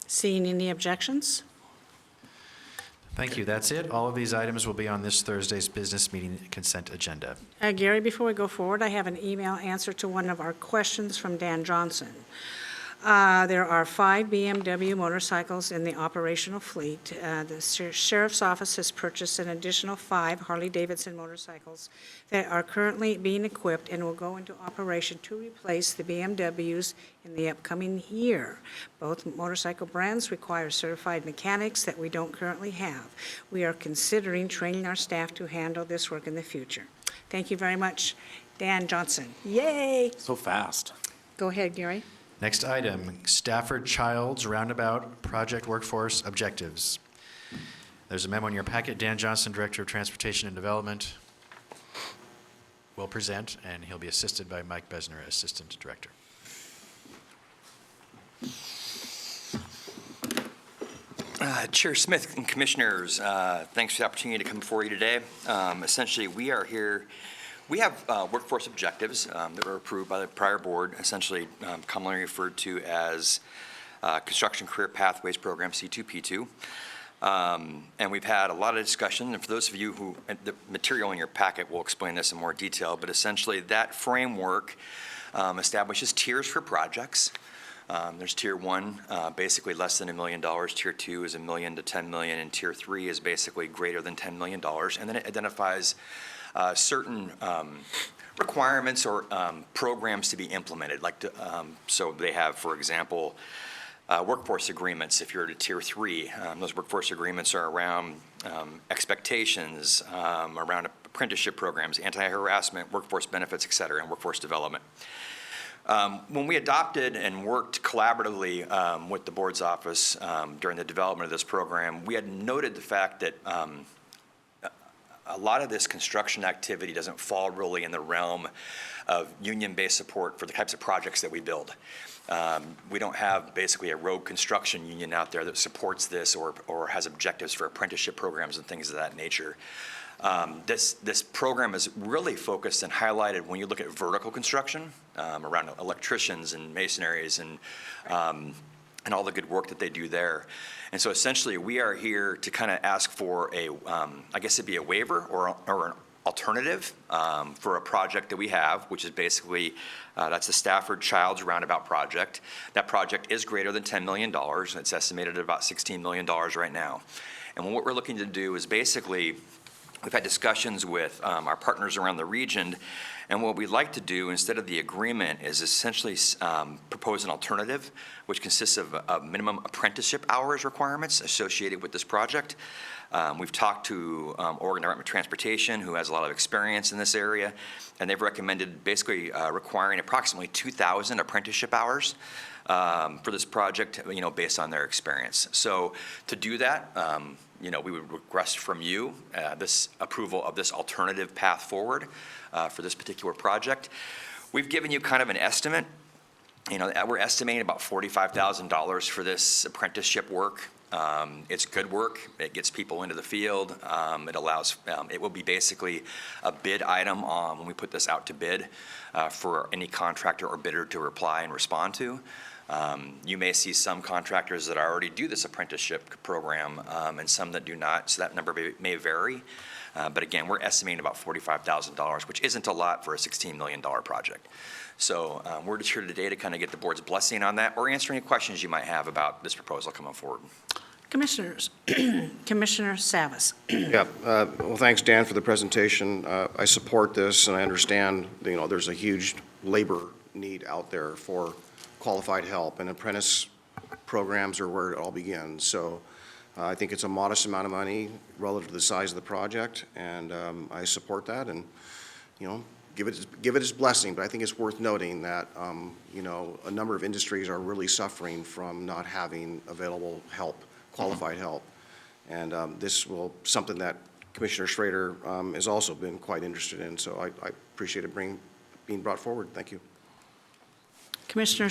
Seeing any objections? Thank you. That's it. All of these items will be on this Thursday's business meeting consent agenda. Gary, before we go forward, I have an email answer to one of our questions from Dan Johnson. There are 5 BMW motorcycles in the operational fleet. The Sheriff's Office has purchased an additional 5 Harley-Davidson motorcycles that are currently being equipped and will go into operation to replace the BMWs in the upcoming year. Both motorcycle brands require certified mechanics that we don't currently have. We are considering training our staff to handle this work in the future. Thank you very much, Dan Johnson. Yay! So fast. Go ahead, Gary. Next item, Stafford Childs Roundabout Project Workforce Objectives. There's a memo in your packet. Dan Johnson, Director of Transportation and Development, will present, and he'll be assisted by Mike Besner, Assistant Director. Chair Smith and Commissioners, thanks for the opportunity to come before you today. Essentially, we are here. We have workforce objectives that were approved by the prior board, essentially commonly referred to as Construction Career Pathways Program, C2P2. And we've had a lot of discussion, and for those of you who, the material in your packet will explain this in more detail, but essentially that framework establishes tiers for projects. There's Tier 1, basically less than $1 million. Tier 2 is $1 million to $10 million, and Tier 3 is basically greater than $10 million. And then it identifies certain requirements or programs to be implemented. So they have, for example, workforce agreements. If you're at a Tier 3, those workforce agreements are around expectations, around apprenticeship programs, anti-harassment, workforce benefits, et cetera, and workforce development. When we adopted and worked collaboratively with the board's office during the development of this program, we had noted the fact that a lot of this construction activity doesn't fall really in the realm of union-based support for the types of projects that we build. We don't have basically a rogue construction union out there that supports this or has objectives for apprenticeship programs and things of that nature. This program is really focused and highlighted when you look at vertical construction around electricians and masonries and all the good work that they do there. And so essentially, we are here to kind of ask for a, I guess it'd be a waiver or an alternative for a project that we have, which is basically, that's the Stafford Childs Roundabout project. That project is greater than $10 million. It's estimated at about $16 million right now. And what we're looking to do is basically, we've had discussions with our partners around the region, and what we'd like to do instead of the agreement is essentially propose an alternative, which consists of minimum apprenticeship hours requirements associated with this project. We've talked to Oregon Department of Transportation, who has a lot of experience in this area, and they've recommended basically requiring approximately 2,000 apprenticeship hours for this project, based on their experience. So to do that, we would request from you this approval of this alternative path forward for this particular project. We've given you kind of an estimate. We're estimating about $45,000 for this apprenticeship work. It's good work. It gets people into the field. It allows, it will be basically a bid item when we put this out to bid for any contractor or bidder to reply and respond to. You may see some contractors that already do this apprenticeship program and some that do not, so that number may vary. But again, we're estimating about $45,000, which isn't a lot for a $16 million project. So we're just here today to kind of get the board's blessing on that or answer any questions you might have about this proposal coming forward. Commissioners, Commissioner Savas. Yeah, well, thanks, Dan, for the presentation. I support this, and I understand, there's a huge labor need out there for qualified help, and apprentice programs are where it all begins. So I think it's a modest amount of money relative to the size of the project, and I support that, and, give it its blessing. But I think it's worth noting that, a number of industries are really suffering from not having available help, qualified help. And this will, something that Commissioner Schrader has also been quite interested in. So I appreciate it being brought forward. Thank you. Commissioner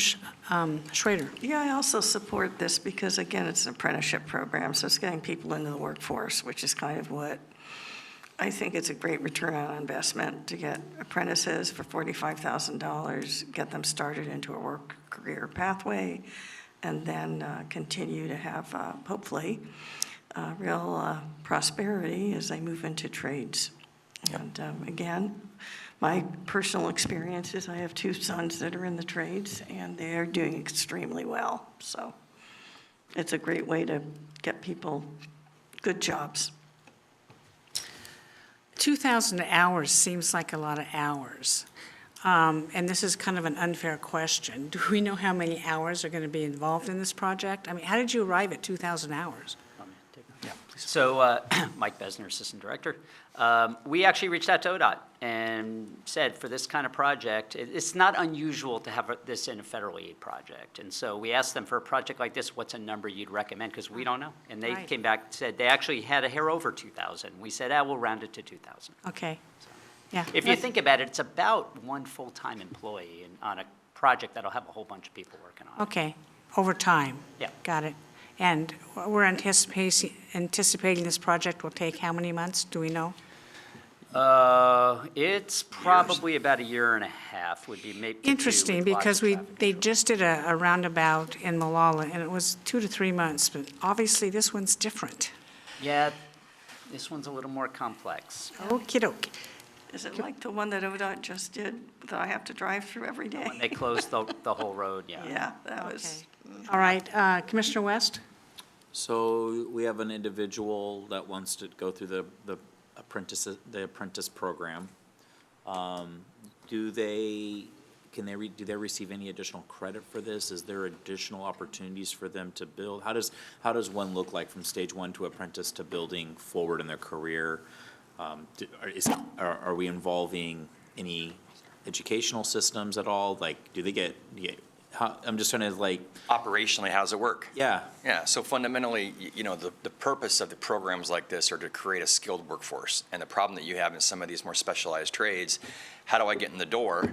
Schrader. Yeah, I also support this because, again, it's an apprenticeship program, so it's getting people into the workforce, which is kind of what I think it's a great return on investment to get apprentices for $45,000, get them started into a work career pathway, and then continue to have, hopefully, real prosperity as they move into trades. And again, my personal experience is I have two sons that are in the trades, and they are doing extremely well. So it's a great way to get people good jobs. 2,000 hours seems like a lot of hours. And this is kind of an unfair question. Do we know how many hours are going to be involved in this project? I mean, how did you arrive at 2,000 hours? So, Mike Besner, Assistant Director. We actually reached out to ODOT and said for this kind of project, it's not unusual to have this in a federal aid project. And so we asked them for a project like this, what's a number you'd recommend? Because we don't know. And they Right. came back and said they actually had a hair over 2,000. We said, we'll round it to 2,000. Okay, yeah. If you think about it, it's about one full-time employee on a project that'll have a whole bunch of people working on it. Okay, over time. Yeah. Got it. And we're anticipating this project will take how many months? Do we know? It's probably about a year and a half would be maybe. Interesting, because they just did a roundabout in Malala, and it was 2 to 3 months, but obviously this one's different. Yeah, this one's a little more complex. Okey doke. Is it like the one that ODOT just did that I have to drive through every day? When they closed the whole road, yeah. Yeah, that was, All right, Commissioner West? So we have an individual that wants to go through the apprentice program. Do they receive any additional credit for this? Is there additional opportunities for them to build? How does one look like from stage one to apprentice to building forward in their career? Are we involving any educational systems at all? Like, do they get, I'm just trying to like. Operationally, how does it work? Yeah. Yeah, so fundamentally, the purpose of the programs like this are to create a skilled workforce. And the problem that you have in some of these more specialized trades, how do I get in the door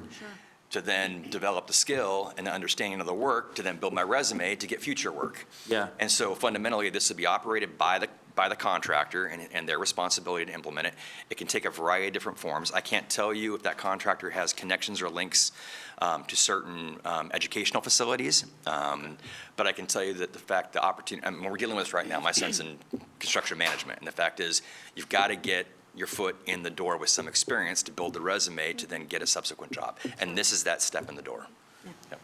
to then develop the skill and the understanding of the work, to then build my resume to get future work? Yeah. And so fundamentally, this would be operated by the contractor and their responsibility to implement it. It can take a variety of different forms. I can't tell you if that contractor has connections or links to certain educational facilities, but I can tell you that the opportunity, we're dealing with this right now, my son's in construction management, and the fact is, you've got to get your foot in the door with some experience to build the resume to then get a subsequent job. And this is that step in the door. Yep.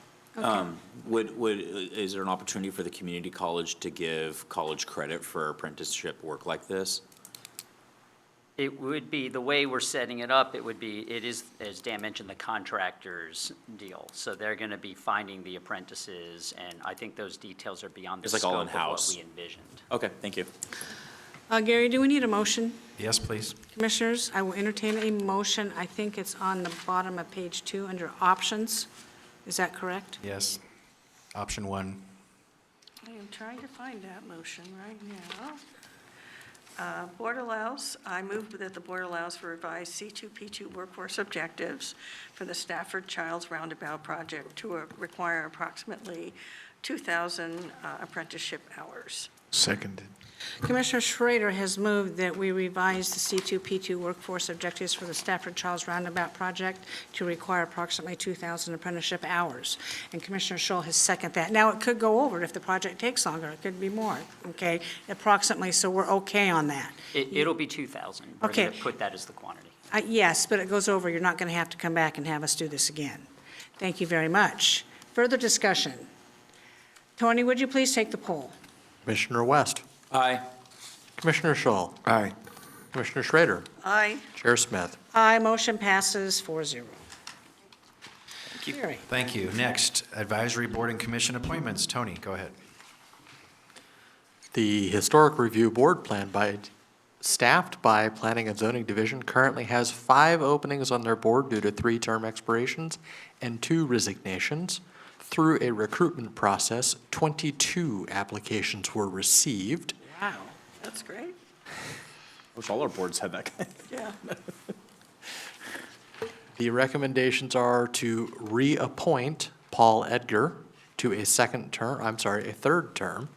Is there an opportunity for the community college to give college credit for apprenticeship work like this? It would be, the way we're setting it up, it is, as Dan mentioned, the contractor's deal. So they're going to be finding the apprentices, and I think those details are beyond the It's like scope all of what in-house. we envisioned. Okay, thank you. Gary, do we need a motion? Yes, please. Commissioners, I will entertain a motion. I think it's on the bottom of page 2 under options. Is that correct? Yes. Option 1. I am trying to find that motion right now. I move that the board allows for revised C2P2 workforce objectives for the Stafford Childs Roundabout project to require approximately 2,000 apprenticeship hours. Seconded. Commissioner Schrader has moved that we revise the C2P2 workforce objectives for the Stafford Childs Roundabout project to require approximately 2,000 apprenticeship hours. And Commissioner Scholl has seconded that. Now, it could go over if the project takes longer. It could be more, okay, approximately, so we're okay on that. It'll be 2,000. We're going Okay. to put that as the quantity. Yes, but it goes over. You're not going to have to come back and have us do this again. Thank you very much. Further discussion. Tony, would you please take the poll? Commissioner West. Aye. Commissioner Scholl. Aye. Commissioner Schrader. Aye. Chair Smith. Aye, motion passes 4-0. Thank you. Gary. Thank you. Next, Advisory Board and Commission appointments. Tony, go ahead. The Historic Review Board staffed by Planning and Zoning Division currently has 5 openings on their board due to 3 term expirations and 2 resignations. Through a recruitment process, 22 applications were received. Wow. That's great. Wish all our boards had that kind. Yeah. The recommendations are to reappoint Paul Edgar to a third term,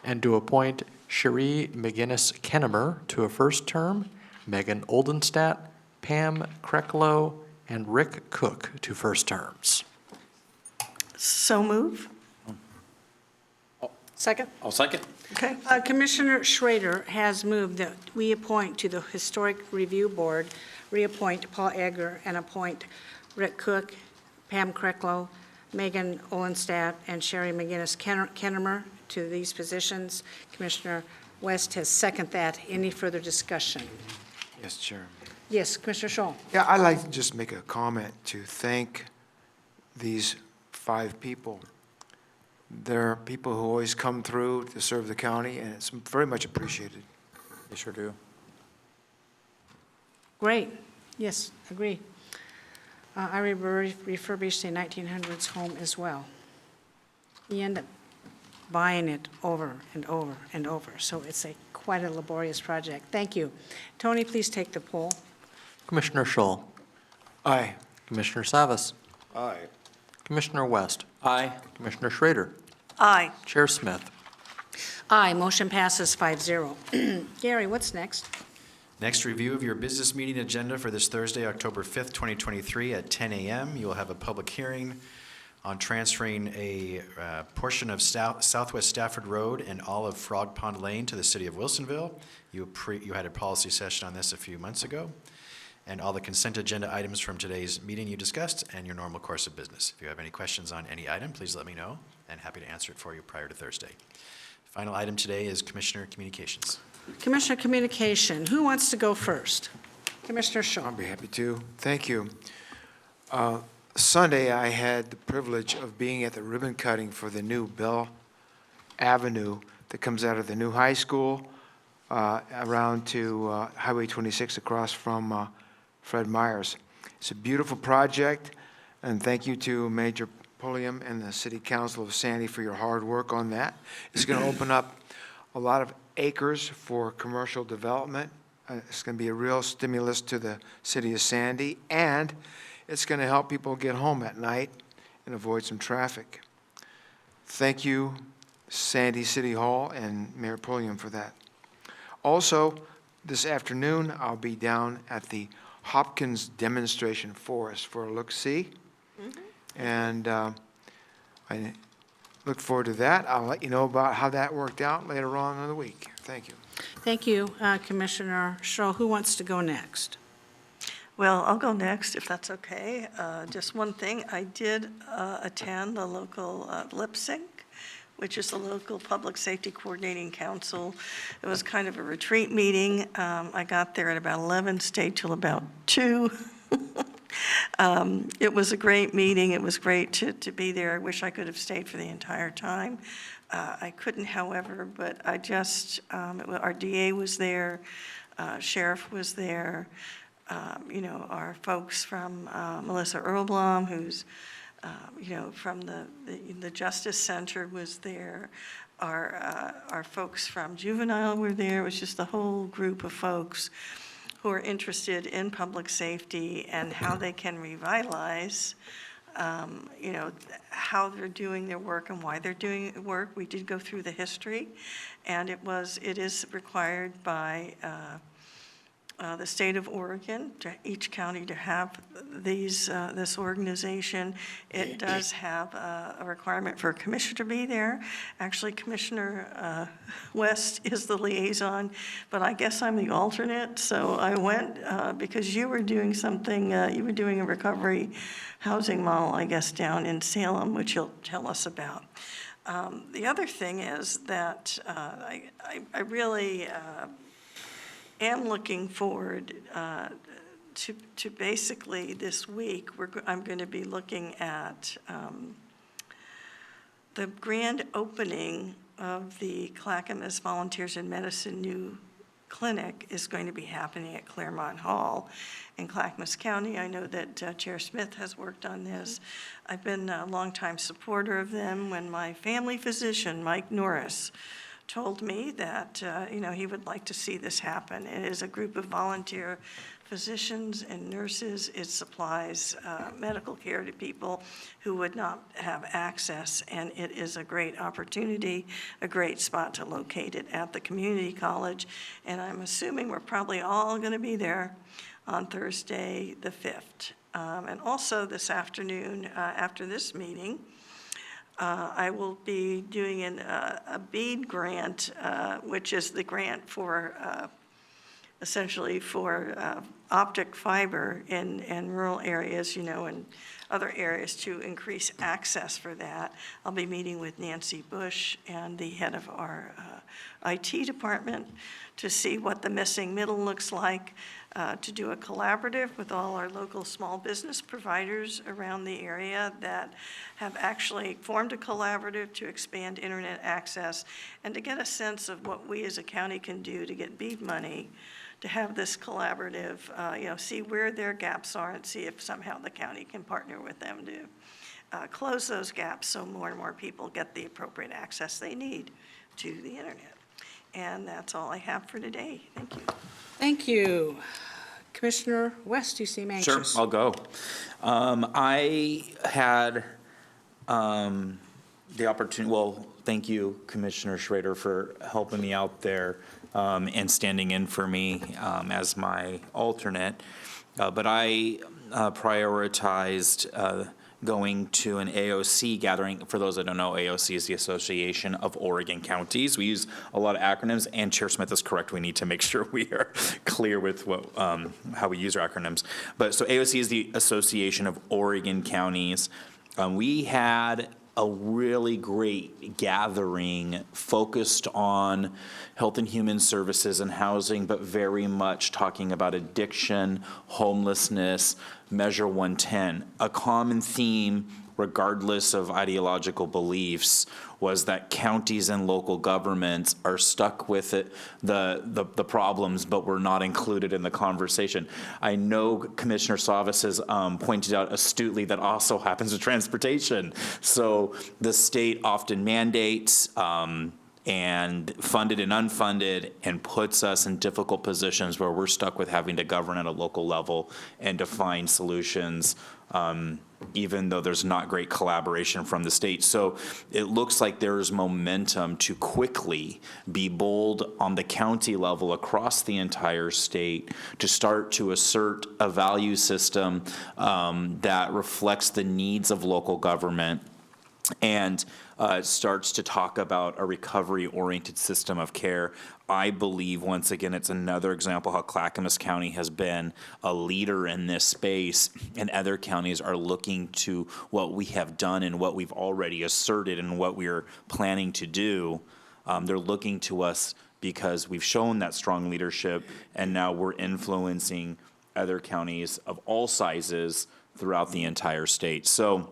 and to appoint Cherie McGinnis Kennemer to a first term, Megan Oldenstadt, Pam Kreklow, and Rick Cook to first terms. So move. Second? I'll second. Okay. Commissioner Schrader has moved that we appoint to the Historic Review Board, reappoint Paul Egger and appoint Rick Cook, Pam Krecklow, Megan Olenstadt, and Sherry McGinnis Kennemer to these positions. Commissioner West has seconded that. Any further discussion? Yes, Chair. Yes, Commissioner Scholl. Yeah, I'd like to just make a comment to thank these 5 people. They're people who always come through to serve the county, and it's very much appreciated. They sure do. Great. Yes, agree. I refurbished a 1900s home as well. You end up buying it over and over and over, so it's quite a laborious project. Thank you. Tony, please take the poll. Commissioner Scholl, Aye. Commissioner Savas, Aye. Commissioner West, Aye. Commissioner Schrader, Aye. Chair Smith. Aye, motion passes 5-0. Gary, what's next? Next, review of your business meeting agenda for this Thursday, October 5th, 2023 at 10 a.m. You will have a public hearing on transferring a portion of Southwest Stafford Road and all of Frog Pond Lane to the city of Wilsonville. You had a policy session on this a few months ago. And all the consent agenda items from today's meeting you discussed and your normal course of business. If you have any questions on any item, please let me know, and happy to answer it for you prior to Thursday. Final item today is Commissioner Communications. Commissioner Communication, who wants to go first? Commissioner Shaw. I'll be happy to. Thank you. Sunday, I had the privilege of being at the ribbon cutting for the new Bell Avenue that comes out of the new high school around to Highway 26 across from Fred Meyer's. It's a beautiful project, and thank you to Major Pulliam and the City Council of Sandy for your hard work on that. It's going to open up a lot of acres for commercial development. It's going to be a real stimulus to the city of Sandy, and it's going to help people get home at night and avoid some traffic. Thank you, Sandy City Hall and Mayor Pulliam, for that. Also, this afternoon, I'll be down at the Hopkins Demonstration Forest for a look-see. And I look forward to that. I'll let you know about how that worked out later on in the week. Thank you. Thank you, Commissioner Shaw. Who wants to go next? Well, I'll go next, if that's okay. Just one thing, I did attend the local Lip Sync, which is the local Public Safety Coordinating Council. It was kind of a retreat meeting. I got there at about 11, stayed till about 2. It was a great meeting. It was great to be there. I wish I could have stayed for the entire time. I couldn't, however, but I just, our DA was there, Sheriff was there, our folks from Melissa Earlblom, who's from the Justice Center was there. Our folks from Juvenile were there. It was just a whole group of folks who are interested in public safety and how they can revitalize, how they're doing their work and why they're doing work. We did go through the history, and it is required by the state of Oregon, to each county to have this organization. It does have a requirement for a commissioner to be there. Actually, Commissioner West is the liaison, but I guess I'm the alternate. So I went because you were doing something, you were doing a recovery housing model, I guess, down in Salem, which you'll tell us about. The other thing is that I really am looking forward to basically this week, I'm going to be looking at the grand opening of the Clackamas Volunteers in Medicine new clinic is going to be happening at Claremont Hall in Clackamas County. I know that Chair Smith has worked on this. I've been a longtime supporter of them. When my family physician, Mike Norris, told me that, he would like to see this happen. It is a group of volunteer physicians and nurses. It supplies medical care to people who would not have access, and it is a great opportunity, a great spot to locate it at the community college. And I'm assuming we're probably all going to be there on Thursday, the 5th. And also this afternoon, after this meeting, I will be doing a BEAD grant, which is the grant for, essentially for optic fiber in rural areas, and other areas to increase access for that. I'll be meeting with Nancy Bush and the head of our IT department to see what the missing middle looks like, to do a collaborative with all our local small business providers around the area that have actually formed a collaborative to expand internet access, and to get a sense of what we as a county can do to get BEAD money, to have this collaborative, see where their gaps are and see if somehow the county can partner with them to close those gaps so more and more people get the appropriate access they need to the internet. And that's all I have for today. Thank you. Thank you. Commissioner West, you seem Sure, anxious. I'll go. I had the opportunity, well, thank you, Commissioner Schrader, for helping me out there and standing in for me as my alternate. But I prioritized going to an AOC gathering. For those that don't know, AOC is the Association of Oregon Counties. We use a lot of acronyms, and Chair Smith is correct. We need to make sure we are clear with what how we use our acronyms. But so AOC is the Association of Oregon Counties. We had a really great gathering focused on health and human services and housing, but very much talking about addiction, homelessness, Measure 110. A common theme, regardless of ideological beliefs, was that counties and local governments are stuck with it, the problems, but were not included in the conversation. I know Commissioner Savas has pointed out astutely that also happens with transportation. So the state often mandates and funded and unfunded, and puts us in difficult positions where we're stuck with having to govern at a local level and to find solutions, even though there's not great collaboration from the state. So it looks like there's momentum to quickly be bold on the county level across the entire state to start to assert a value system that reflects the needs of local government, and starts to talk about a recovery-oriented system of care. I believe, once again, it's another example how Clackamas County has been a leader in this space, and other counties are looking to what we have done and what we've already asserted and what we're planning to do. They're looking to us because we've shown that strong leadership, and now we're influencing other counties of all sizes throughout the entire state. So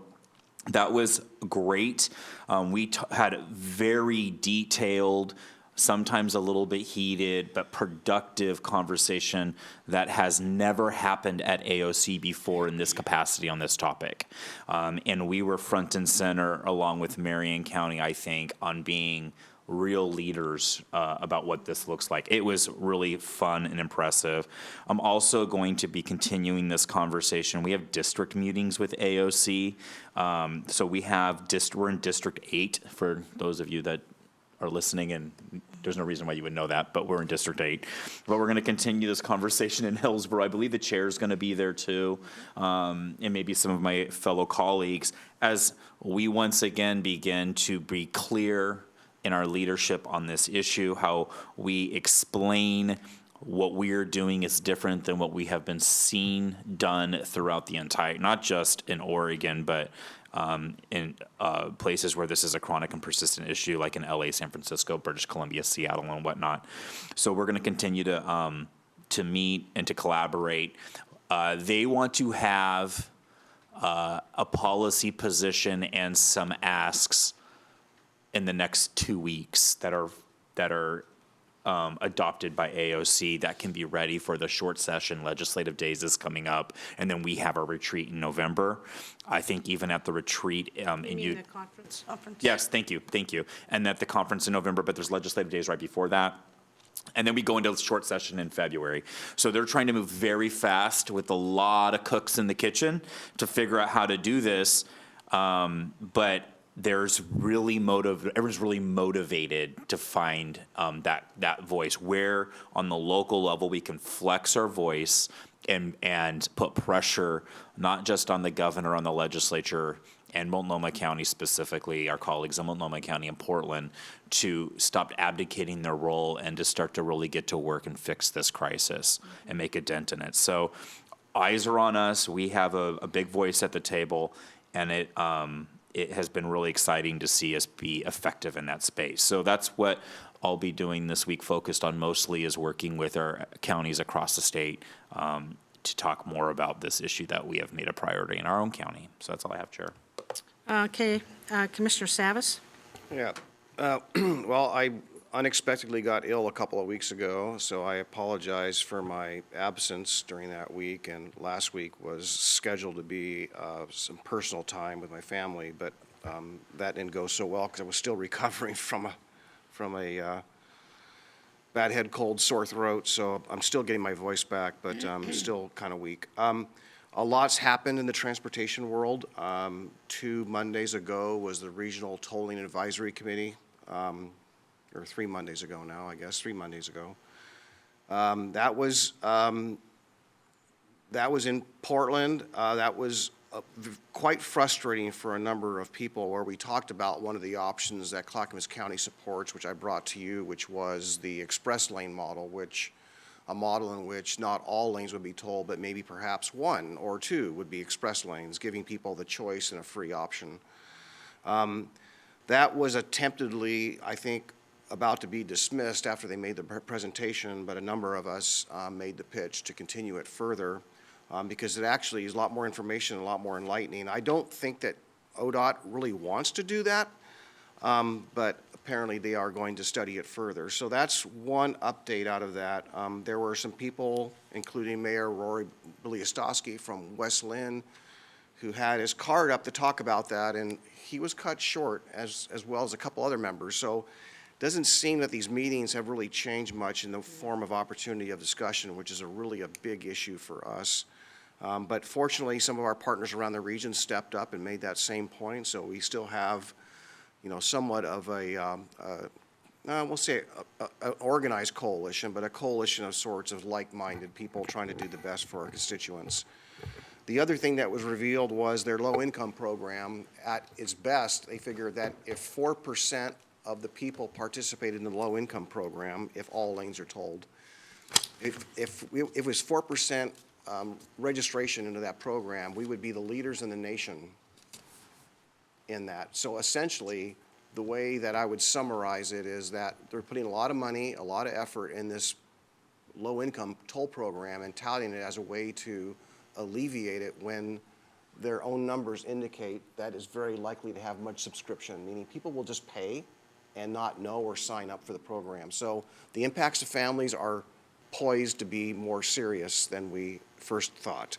that was great. We had very detailed, sometimes a little bit heated, but productive conversation that has never happened at AOC before in this capacity on this topic. And we were front and center, along with Marion County, I think, on being real leaders about what this looks like. It was really fun and impressive. I'm also going to be continuing this conversation. We have district meetings with AOC. So we're in District 8, for those of you that are listening, and there's no reason why you would know that, but we're in District 8. But we're going to continue this conversation in Hillsborough. I believe the chair is going to be there too, and maybe some of my fellow colleagues, as we once again begin to be clear in our leadership on this issue, how we explain what we're doing is different than what we have been seen done throughout the entire, not just in Oregon, but in places where this is a chronic and persistent issue, like in LA, San Francisco, British Columbia, Seattle, and whatnot. So we're going to continue to meet and to collaborate. They want to have a policy position and some asks in the next 2 weeks that are adopted by AOC that can be ready for the short session. Legislative days is coming up, and then we have a retreat in November. I think even at the retreat, You mean the conference? Yes, thank you. And at the conference in November, but there's legislative days right before that. And then we go into a short session in February. So they're trying to move very fast with a lot of cooks in the kitchen to figure out how to do this. But everyone's really motivated to find that voice, where on the local level we can flex our voice and put pressure, not just on the governor, on the legislature, and Multnomah County specifically, our colleagues in Multnomah County and Portland, to stop abdicating their role and to start to really get to work and fix this crisis and make a dent in it. So eyes are on us. We have a big voice at the table, and it has been really exciting to see us be effective in that space. So that's what I'll be doing this week, focused on mostly, is working with our counties across the state to talk more about this issue that we have made a priority in our own county. So that's all I have, Chair. Okay, Commissioner Savas? Yeah. Well, I unexpectedly got ill a couple of weeks ago, so I apologize for my absence during that week. And last week was scheduled to be some personal time with my family, but that didn't go so well because I was still recovering from a bad head cold, sore throat. So I'm still getting my voice back, but I'm still kind of weak. A lot's happened in the transportation world. 2 Mondays ago was the Regional Tolling Advisory Committee, or 3 Mondays ago now, I guess, 3 Mondays ago. That was in Portland. That was quite frustrating for a number of people, where we talked about one of the options that Clackamas County supports, which I brought to you, which was the express lane model, a model in which not all lanes would be tolled, but maybe perhaps 1 or 2 would be express lanes, giving people the choice and a free option. That was attemptedly, I think, about to be dismissed after they made the presentation, but a number of us made the pitch to continue it further because it actually is a lot more information, a lot more enlightening. I don't think that ODOT really wants to do that, but apparently they are going to study it further. So that's one update out of that. There were some people, including Mayor Rory Biliostowski from West Lynn, who had his card up to talk about that, and he was cut short, as well as a couple other members. So it doesn't seem that these meetings have really changed much in the form of opportunity of discussion, which is really a big issue for us. But fortunately, some of our partners around the region stepped up and made that same point, so we still have somewhat of we'll say an organized coalition, but a coalition of sorts of like-minded people trying to do the best for our constituents. The other thing that was revealed was their low-income program. At its best, they figured that if 4% of the people participated in the low-income program, if all lanes are tolled, if it was 4% registration into that program, we would be the leaders in the nation in that. So essentially, the way that I would summarize it is that they're putting a lot of money, a lot of effort in this low-income toll program and touting it as a way to alleviate it when their own numbers indicate that is very likely to have much subscription, meaning people will just pay and not know or sign up for the program. So the impacts to families are poised to be more serious than we first thought.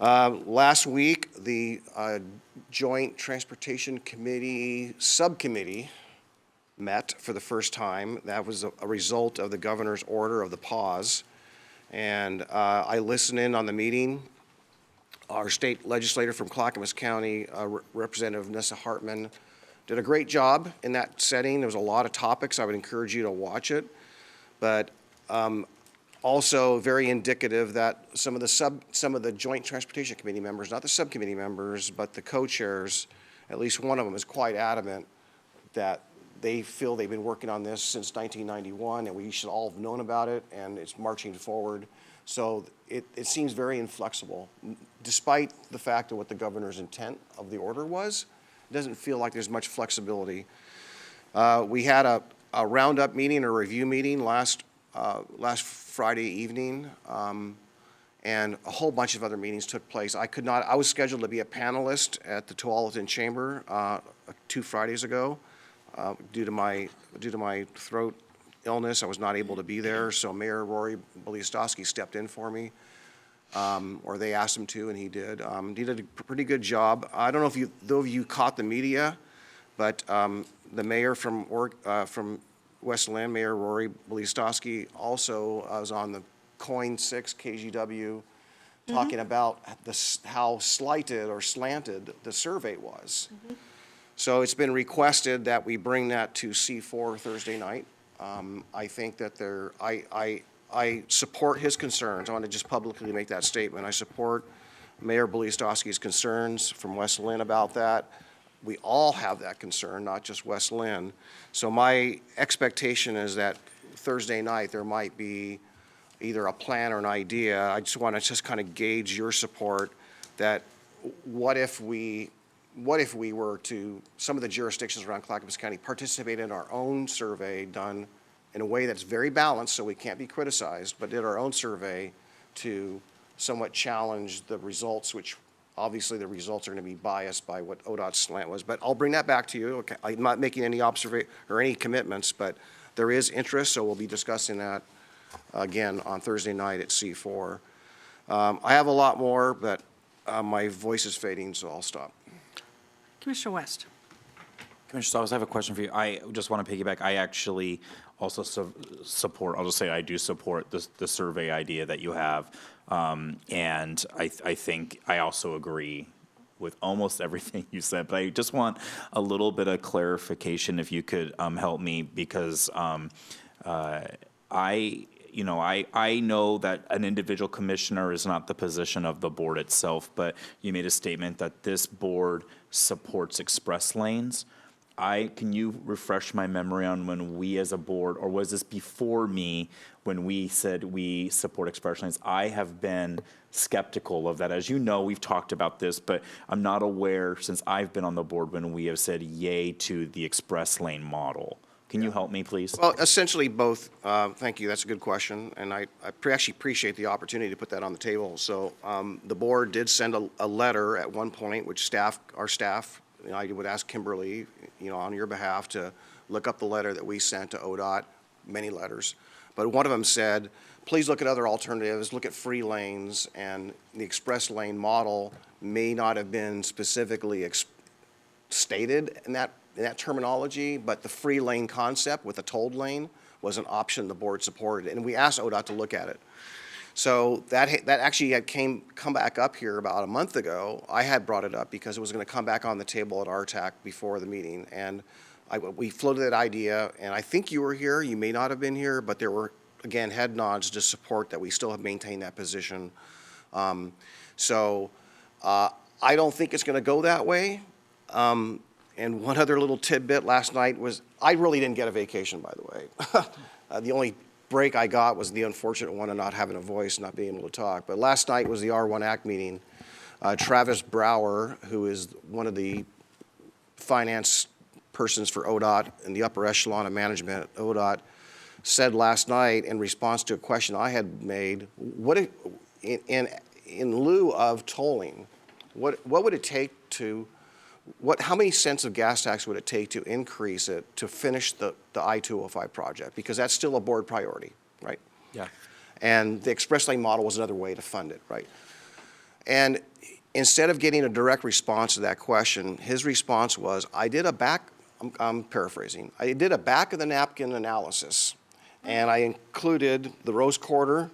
Last week, the Joint Transportation Committee Subcommittee met for the first time. That was a result of the governor's order of the pause. And I listened in on the meeting. Our state legislator from Clackamas County, Representative Nessa Hartman, did a great job in that setting. There was a lot of topics. I would encourage you to watch it. But also very indicative that some of the Joint Transportation Committee members, not the subcommittee members, but the co-chairs, at least one of them is quite adamant that they feel they've been working on this since 1991 and we should all have known about it, and it's marching forward. So it seems very inflexible. Despite the fact of what the governor's intent of the order was, it doesn't feel like there's much flexibility. We had a roundup meeting, a review meeting last Friday evening, and a whole bunch of other meetings took place. I was scheduled to be a panelist at the Tualatin Chamber 2 Fridays ago. Due to my throat illness, I was not able to be there, so Mayor Rory Biliostowski stepped in for me, or they asked him to, and he did. He did a pretty good job. I don't know if those of you caught the media, but the mayor from West Lynn, Mayor Rory Biliostowski, also was on the KOIN 6 KGW talking about how slighted or slanted the survey was. So it's been requested that we bring that to C4 Thursday night. I think that I support his concerns. I want to just publicly make that statement. I support Mayor Belistowski's concerns from West Lynn about that. We all have that concern, not just West Lynn. So my expectation is that Thursday night, there might be either a plan or an idea. I just want to just kind of gauge your support that what if we were to, some of the jurisdictions around Clackamas County participate in our own survey done in a way that's very balanced, so we can't be criticized, but did our own survey to somewhat challenge the results, which obviously the results are going to be biased by what ODOT's slant was. But I'll bring that back to you. Okay, I'm not making any or any commitments, but there is interest, so we'll be discussing that again on Thursday night at C4. I have a lot more, but my voice is fading, so I'll stop. Commissioner West. Commissioner Salas, I have a question for you. I just want to piggyback. I actually also support, I'll just say I do support the survey idea that you have. And I think I also agree with almost everything you said, but I just want a little bit of clarification if you could help me, because I know that an individual commissioner is not the position of the board itself, but you made a statement that this board supports express lanes. Can you refresh my memory on when we as a board, or was this before me, when we said we support express lanes? I have been skeptical of that. As you know, we've talked about this, but I'm not aware since I've been on the board when we have said yay to the express lane model. Can you help me, please? Well, essentially both. Thank you. That's a good question, and I actually appreciate the opportunity to put that on the table. So the board did send a letter at one point, which our staff, I would ask Kimberly, on your behalf to look up the letter that we sent to ODOT, many letters. But one of them said, please look at other alternatives, look at free lanes, and the express lane model may not have been specifically stated in that terminology, but the free lane concept with a tolled lane was an option the board supported, and we asked ODOT to look at it. So that actually had come back up here about a month ago. I had brought it up because it was going to come back on the table at RTAC before the meeting, and we floated that idea, and I think you were here. You may not have been here, but there were, again, head nods to support that we still have maintained that position. So I don't think it's going to go that way. And one other little tidbit last night was, I really didn't get a vacation, by the way. The only break I got was the unfortunate one of not having a voice, not being able to talk. But last night was the R1 ACT meeting. Travis Brower, who is one of the finance persons for ODOT in the upper echelon of management at ODOT, said last night in response to a question I had made, in lieu of tolling, what would it take to, how many cents of gas tax would it take to increase it to finish the I-205 project? Because that's still a board priority, right? Yeah. And the express lane model was another way to fund it, right? And instead of getting a direct response to that question, his response was, I'm paraphrasing, I did a back of the napkin analysis, and I included the Rose Quarter,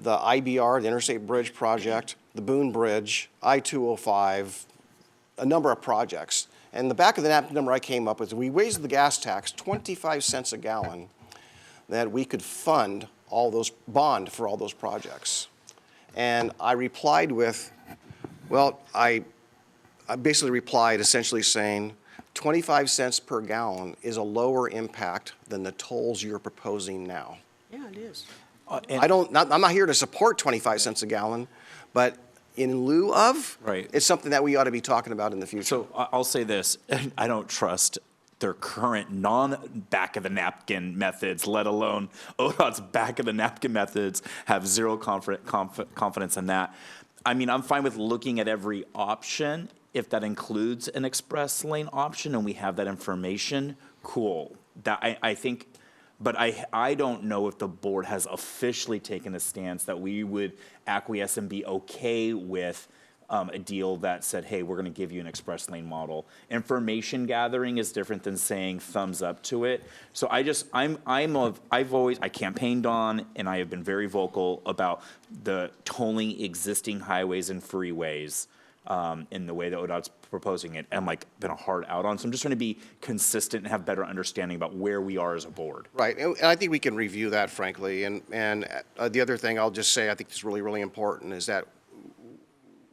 the IBR, the Interstate Bridge Project, the Boone Bridge, I-205, a number of projects. And the back of the napkin number I came up with, we raised the gas tax 25 cents a gallon, that we could bond for all those projects. And I replied with, well, I basically replied essentially saying, 25 cents per gallon is a lower impact than the tolls you're proposing now. Yeah, it is. I'm not here to support 25 cents a gallon, but in lieu of, right, it's something that we ought to be talking about in the future. So I'll say this, I don't trust their current non-back-of-the-napkin methods, let alone ODOT's back-of-the-napkin methods, have zero confidence in that. I mean, I'm fine with looking at every option. If that includes an express lane option and we have that information, cool. That I think, but I don't know if the board has officially taken a stance that we would acquiesce and be okay with a deal that said, hey, we're going to give you an express lane model. Information gathering is different than saying thumbs up to it. So I campaigned on, and I have been very vocal about the tolling existing highways and freeways in the way that ODOT's proposing it, and been a hard out on. So I'm just trying to be consistent and have better understanding about where we are as a board. Right, and I think we can review that, frankly. And the other thing I'll just say, I think is really, really important, is that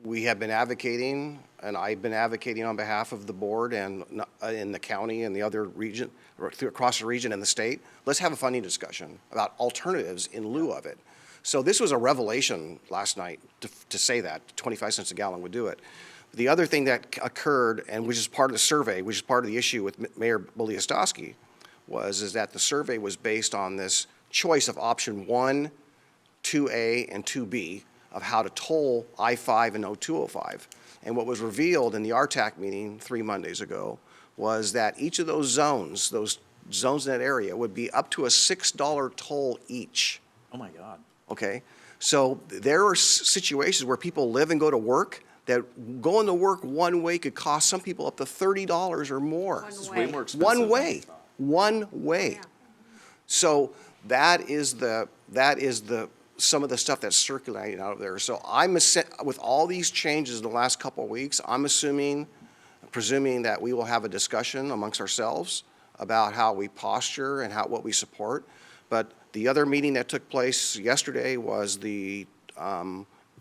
we have been advocating, and I've been advocating on behalf of the board and in the county and the other region, across the region and the state, let's have a funding discussion about alternatives in lieu of it. So this was a revelation last night to say that 25 cents a gallon would do it. The other thing that occurred, and which is part of the survey, which is part of the issue with Mayor Biliostowski, is that the survey was based on this choice of option 1, 2A, and 2B of how to toll I-5 and O-205. And what was revealed in the RTAC meeting 3 Mondays ago was that each of those zones in that area, would be up to a $6 toll each. Oh, my God. Okay? So there are situations where people live and go to work that going to work one way could cost some people up to $30 or more. One Way way. more expensive. One than way. I thought. One way. Yeah. So that is some of the stuff that's circulating out of there. So with all these changes in the last couple of weeks, I'm presuming that we will have a discussion amongst ourselves about how we posture and what we support. But the other meeting that took place yesterday was the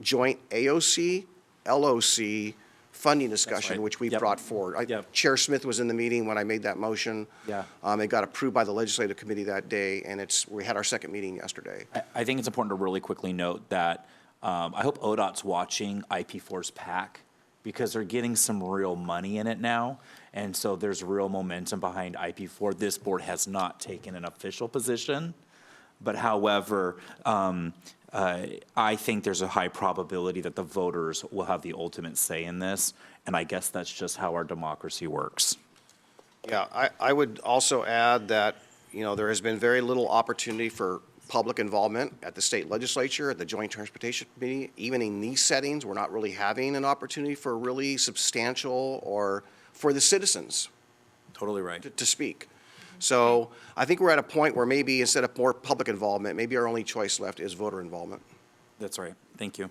joint AOC, LOC funding discussion, right. which we Yep. brought forward. Yep. Chair Smith was in the meeting when I made that motion. Yeah. It got approved by the legislative committee that day, and we had our second meeting yesterday. I think it's important to really quickly note that I hope ODOT's watching IP4's PAC because they're getting some real money in it now. And so there's real momentum behind IP4. This board has not taken an official position. But however, I think there's a high probability that the voters will have the ultimate say in this. And I guess that's just how our democracy works. Yeah, I would also add that, there has been very little opportunity for public involvement at the state legislature, at the Joint Transportation Committee. Even in these settings, we're not really having an opportunity for really substantial or for the citizens Totally right. to speak. So I think we're at a point where maybe instead of more public involvement, maybe our only choice left is voter involvement. That's right. Thank you.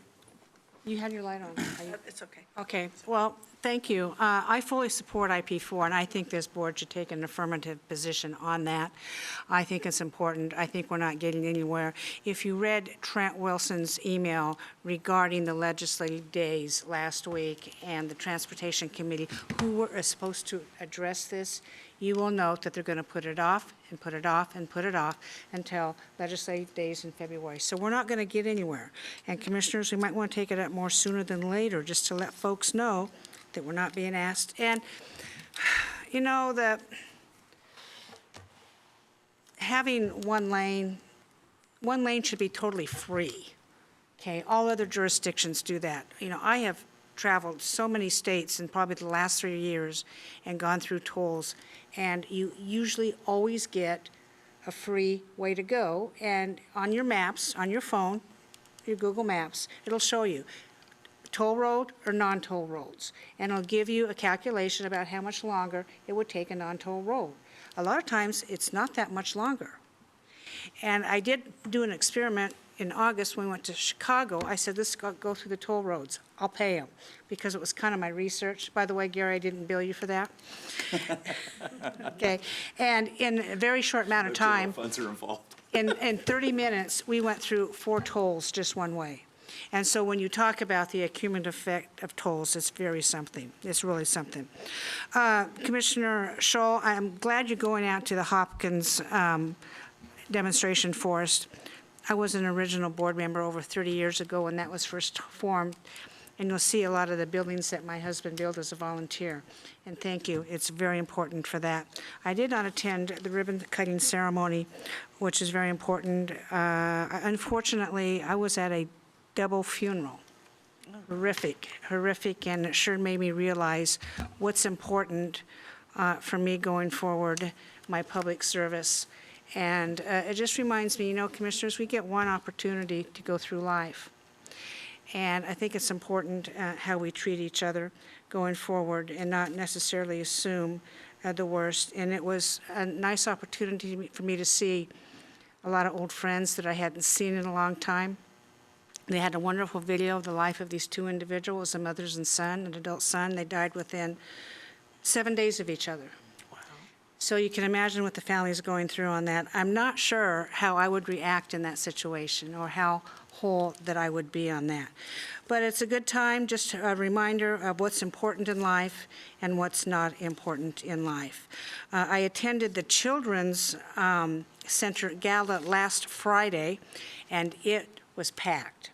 You had your light on. Are you- It's okay. Okay, well, thank you. I fully support IP4, and I think this board should take an affirmative position on that. I think it's important. I think we're not getting anywhere. If you read Trent Wilson's email regarding the legislative days last week and the Transportation Committee, who were supposed to address this, you will note that they're going to put it off and put it off and put it off until legislative days in February. So we're not going to get anywhere. And commissioners, we might want to take it up more sooner than later, just to let folks know that we're not being asked. And, having one lane should be totally free, okay? All other jurisdictions do that. I have traveled so many states in probably the last 3 years and gone through tolls, and you usually always get a free way to go. And on your maps, on your phone, your Google Maps, it'll show you toll road or non-toll roads. And it'll give you a calculation about how much longer it would take a non-toll road. A lot of times, it's not that much longer. And I did do an experiment in August when we went to Chicago. I said, let's go through the toll roads. I'll pay them, because it was kind of my research. By the way, Gary, I didn't bill you for that. Okay, and in a very short amount of time, Funds are involved. in 30 minutes, we went through 4 tolls just one way. And so when you talk about the accumulative effect of tolls, it's very something. It's really something. Commissioner Scholl, I'm glad you're going out to the Hopkins demonstration forest. I was an original board member over 30 years ago when that was first formed, and you'll see a lot of the buildings that my husband built as a volunteer. And thank you. It's very important for that. I did not attend the ribbon-cutting ceremony, which is very important. Unfortunately, I was at a double funeral. Horrific, and it sure made me realize what's important for me going forward, my public service. And it just reminds me, commissioners, we get one opportunity to go through life. And I think it's important how we treat each other going forward and not necessarily assume the worst. And it was a nice opportunity for me to see a lot of old friends that I hadn't seen in a long time. They had a wonderful video of the life of these 2 individuals, a mother and son, an adult son. They died within 7 days of each other. Wow. So you can imagine what the family's going through on that. I'm not sure how I would react in that situation or how whole that I would be on that. But it's a good time, just a reminder of what's important in life and what's not important in life. I attended the Children's Center Gala last Friday, and it was packed.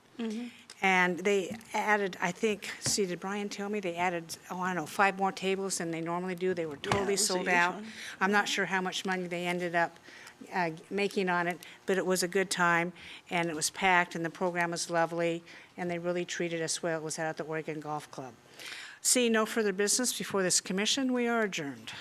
And they added, I think, see, did Brian tell me they added, I don't know, 5 more tables than they normally do? They were totally it was a sold huge out. one. I'm not sure how much money they ended up making on it, but it was a good time, and it was packed, and the program was lovely, and they really treated us well. It was out at the Oregon Golf Club. Seeing no further business before this commission, we are adjourned.